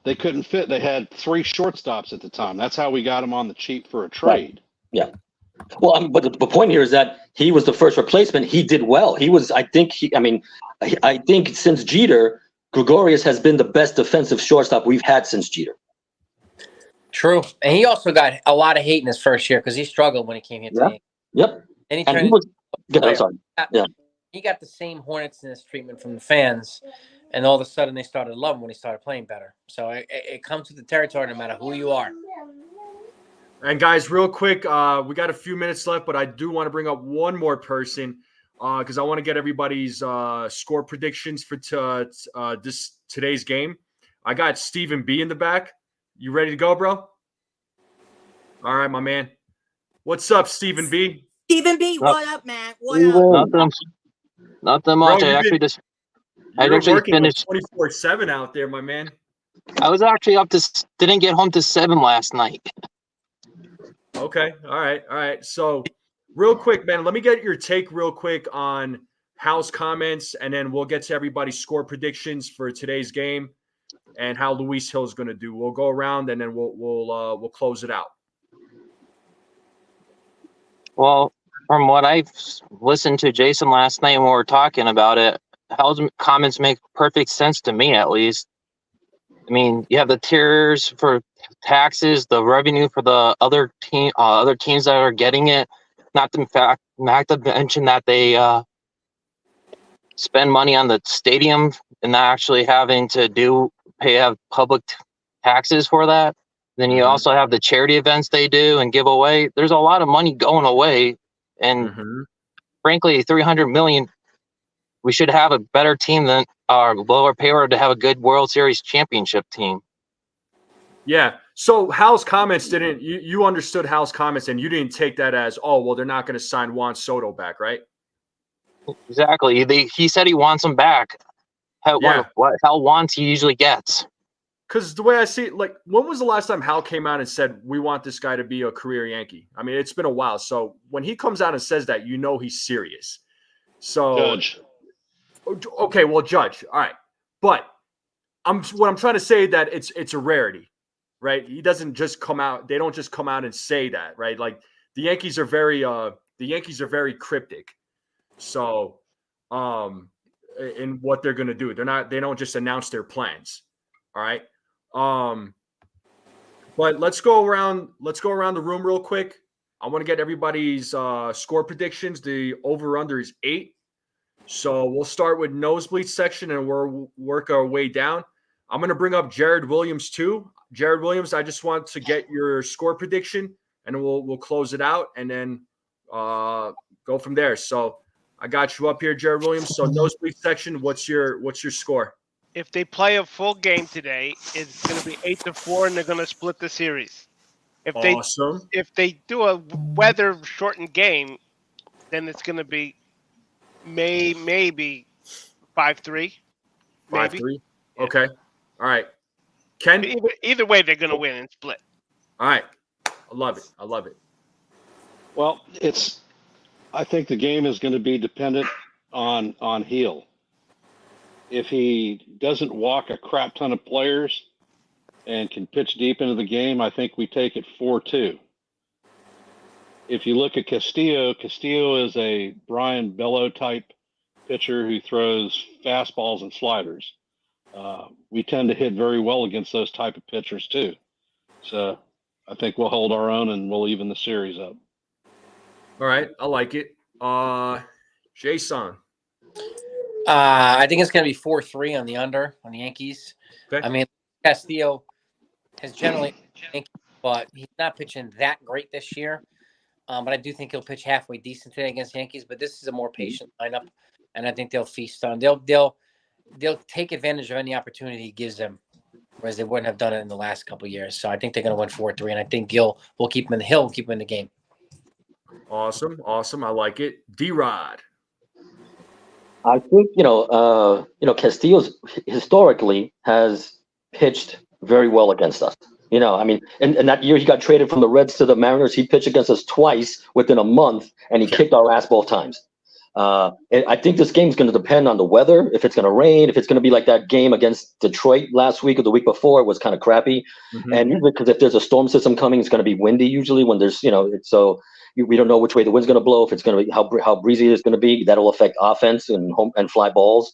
they couldn't fit. They had 3 shortstops at the time. That's how we got him on the cheap for a trade.
Right. Yeah. Well, but the point here is that he was the first replacement. He did well. He was, I think since Jeter, Gregorius has been the best defensive shortstop we've had since Jeter.
True. And he also got a lot of hate in his first year because he struggled when he came here.
Yep.
And he
turned
he got the same Hornets nest treatment from the fans, and all of a sudden they started loving him when he started playing better. So it comes with the territory no matter who you are.
And guys, real quick, we got a few minutes left, but I do want to bring up one more person. because I want to get everybody's score predictions for today's game. I got Stephen B in the back. You ready to go, bro? All right, my man. What's up, Stephen B?
Stephen B,
Not-
what up, man? What up?
Nothing much.
Bro,
I actually
you're working
finished.
24/7 out there, my man.
I was actually didn't get home to 7 last night.
Okay. All right. So, real quick, man, let me get your take real quick on Hal's comments, and then we'll get to everybody's score predictions for today's game and how Luis Hill is going to do. We'll go around, and then we'll close it out.
Well, from what I've listened to Jason last night when we were talking about it, Hal's comments make perfect sense to me, at least. I mean, you have the tiers for taxes, the revenue for the other teams that are getting it. Not to mention that they spend money on the stadium and not actually having to have public taxes for that. Then you also have the charity events they do and give away. There's a lot of money going away, and frankly, $300 million. We should have a better team than our lower payroll to have a good World Series championship team.
Yeah. So Hal's comments didn't. You understood Hal's comments, and you didn't take that as, oh, well, they're not going to sign Juan Soto back, right?
Exactly. He said he wants him back. What Hal wants, he usually gets.
Because the way I see it, like, when was the last time Hal came out and said, we want this guy to be a career Yankee? I mean, it's been a while. So when he comes out and says that, you know he's serious. So,
Judge.
Okay, well, Judge. All right. But what I'm trying to say that it's a rarity, right? He doesn't just come out. They don't just come out and say that, right? Like, the Yankees are very cryptic. So, in what they're going to do, they don't just announce their plans. All right. But let's go around the room real quick. I want to get everybody's score predictions. The over-under is 8. So we'll start with nosebleed section and we'll work our way down. I'm going to bring up Jared Williams too. Jared Williams, I just want to get your score prediction and we'll close it out and then go from there. So I got you up here, Jared Williams. So nosebleed section, what's your score?
If they play a full game today, it's going to be 8-4, and they're going to split the series.
Awesome.
If they do a weather shortened game, then it's going to be maybe 5-3.
5-3. Okay. All right. Ken.
Either way, they're going to win and split.
All right. I love it.
Well, I think the game is going to be dependent on Heel. If he doesn't walk a crap ton of players and can pitch deep into the game, I think we take it 4-2. If you look at Castillo is a Brian Bello type pitcher who throws fastballs and sliders. We tend to hit very well against those type of pitchers too. So I think we'll hold our own and we'll even the series up.
All right. I like it. Jason.
I think it's going to be 4-3 on the under on the Yankees.
Okay.
I mean, Castillo has generally, but he's not pitching that great this year. But I do think he'll pitch halfway decent today against Yankees. But this is a more patient lineup, and I think they'll feast on. They'll take advantage of any opportunity he gives them, whereas they wouldn't have done it in the last couple of years. So I think they're going to win 4-3, and I think Gil will keep him in the hill, keep him in the game.
Awesome. I like it. D-Rod.
I think Castillo's historically has pitched very well against us. I mean, and that year he got traded from the Reds to the Mariners. He pitched against us twice within a month, and he kicked our ass both times. And I think this game's going to depend on the weather. If it's going to rain, if it's going to be like that game against Detroit last week or the week before, it was kind of crappy. And usually, because if there's a storm system coming, it's going to be windy usually when there's, so we don't know which way the wind's going to blow. If it's going to be how breezy it's going to be, that'll affect offense and fly balls.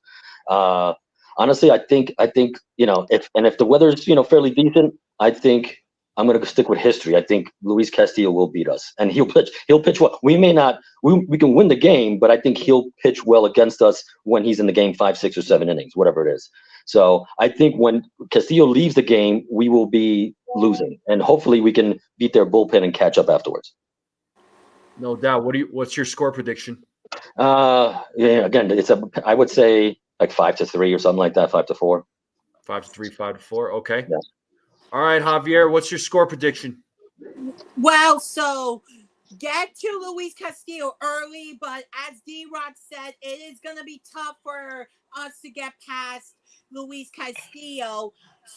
Honestly, I think if the weather's fairly decent, I think I'm going to stick with history. I think Luis Castillo will beat us, and he'll pitch well. We can win the game, but I think he'll pitch well against us when he's in the game 5, 6, or 7 innings, whatever it is. So I think when Castillo leaves the game, we will be losing, and hopefully we can beat their bullpen and catch up afterwards.
No doubt. What's your score prediction?
Yeah. Again, I would say like 5-3 or something like that. 5-4.
5-3, 5-4. Okay.
Yes.
All right, Javier, what's your score prediction?
Well, so get to Luis Castillo early, but as D-Rod said, it is going to be tough for us to get past Luis Castillo.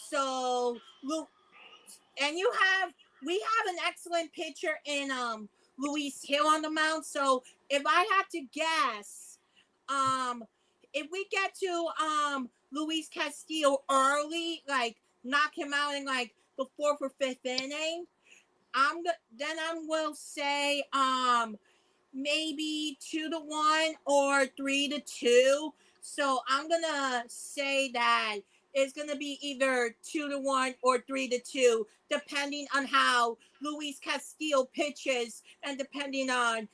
So, and we have an excellent pitcher in Luis Hill on the mound. So, if I had to guess, if we get to Luis Castillo early, like knock him out in like the 4th or 5th inning, I will say maybe 2-1 or 3-2. So I'm gonna say that it's gonna be either 2-1 or 3-2, depending on how Luis Castillo pitches and depending on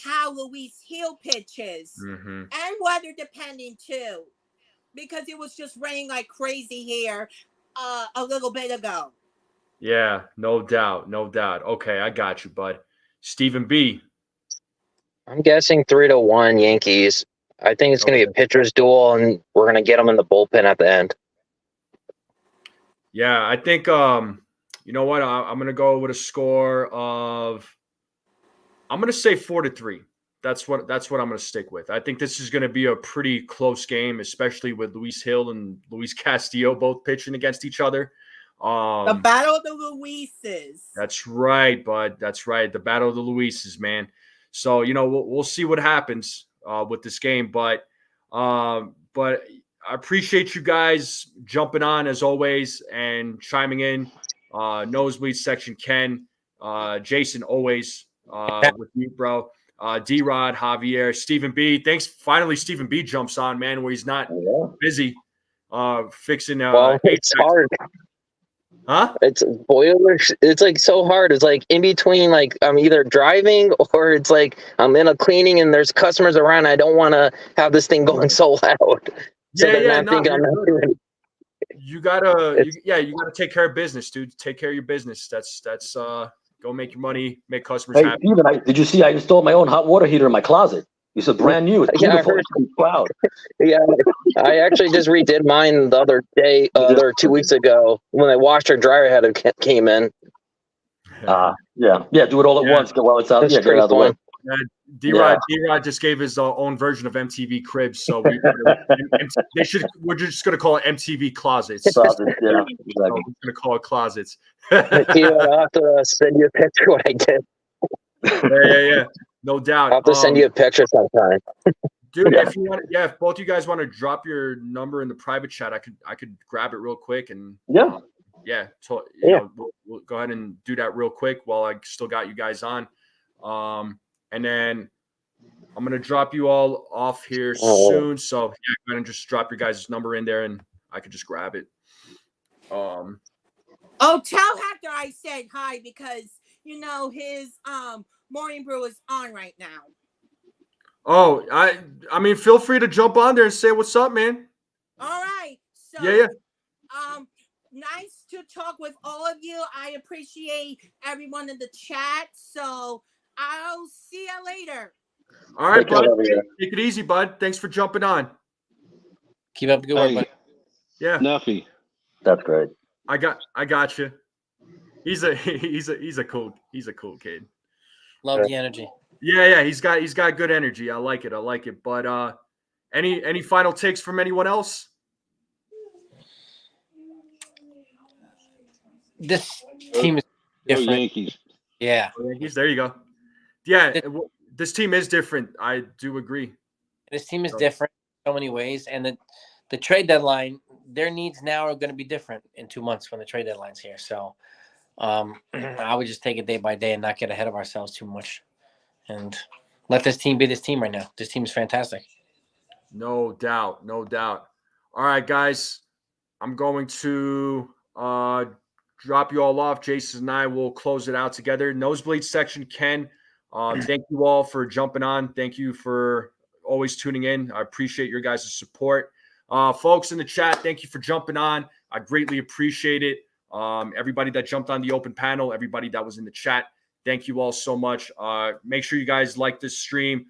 how Luis Hill pitches, and weather depending too, because it was just raining like crazy here a little bit ago.
Yeah, no doubt. Okay, I got you, bud. Stephen B.
I'm guessing 3-1 Yankees. I think it's going to be a pitcher's duel, and we're going to get them in the bullpen at the end.
Yeah, I think you know what? I'm going to go with a score of, I'm going to say 4-3. That's what I'm going to stick with. I think this is going to be a pretty close game, especially with Luis Hill and Luis Castillo both pitching against each other.
The battle of the Luises.
That's right, bud. That's right. The battle of the Luises, man. So, we'll see what happens with this game, but I appreciate you guys jumping on as always and chiming in. Nosebleed section, Ken, Jason, always with you, bro. D-Rod, Javier, Stephen B. Thanks. Finally, Stephen B jumps on, man, where he's not busy fixing.
Well, it's hard.
Huh?
It's boilers. It's like so hard. It's like in between, like I'm either driving or it's like I'm in a cleaning and there's customers around. I don't want to have this thing going so loud. So
you gotta take care of business, dude. Take care of your business. That's go make your money, make customers happy.
Steven, did you see I installed my own hot water heater in my closet? It's brand new. It's beautiful. It's proud.
Yeah, I actually just redid mine the other day, 2 weeks ago when the washer and dryer head came in.
Do it all at once while it's out.
That's
get it out of the way.
D-Rod just gave his own version of MTV Cribs, so we're just gonna call it MTV Closets.
Closets, yeah, exactly.
We're gonna call it Closets.
I'll have to send you a picture what I did.
Yeah. No doubt.
I'll have to send you a picture sometime.
Dude, if you want, if both you guys want to drop your number in the private chat, I could grab it real quick and
we'll
go ahead and do that real quick while I still got you guys on. And then I'm gonna drop you all off here soon. So go ahead and just drop your guys' number in there, and I could just grab it.
Tell Hector I said hi because his morning brew is on right now.
Oh, I mean, feel free to jump on there and say what's up, man.
All right. So nice to talk with all of you. I appreciate everyone in the chat. So I'll see you later.
All right, bud. Take it easy, bud. Thanks for jumping on.
Keep up the good work, bud.
Yeah.
Nuffy.
That's great.
I got you. He's a cool kid.
Love the energy.
Yeah, he's got good energy. I like it. But any final takes from anyone else?
This team is different.
Yankees.
Yeah.
Yankees. There you go. Yeah, this team is different. I do agree.
This team is different in so many ways, and the trade deadline, their needs now are going to be different in 2 months when the trade deadline's here. So I would just take it day by day and not get ahead of ourselves too much, and let this team be this team right now. This team is fantastic.
No doubt. All right, guys, I'm going to drop you all off. Jason and I will close it out together. Nosebleed section, Ken. Thank you all for jumping on. Thank you for always tuning in. I appreciate your guys' support. Folks in the chat, thank you for jumping on. I greatly appreciate it. Everybody that jumped on the open panel, everybody that was in the chat, thank you all so much. Make sure you guys like this stream.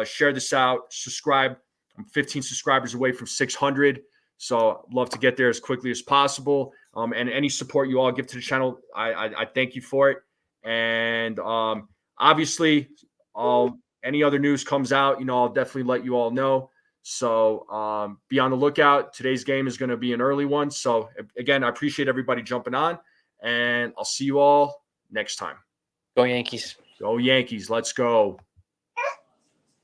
Share this out. Subscribe. I'm 15 subscribers away from 600. So I'd love to get there as quickly as possible. And any support you all give to the channel, I thank you for it. And obviously, any other news comes out, I'll definitely let you all know. So be on the lookout. Today's game is going to be an early one. So again, I appreciate everybody jumping on, and I'll see you all next time.
Go Yankees.
Go Yankees. Let's go.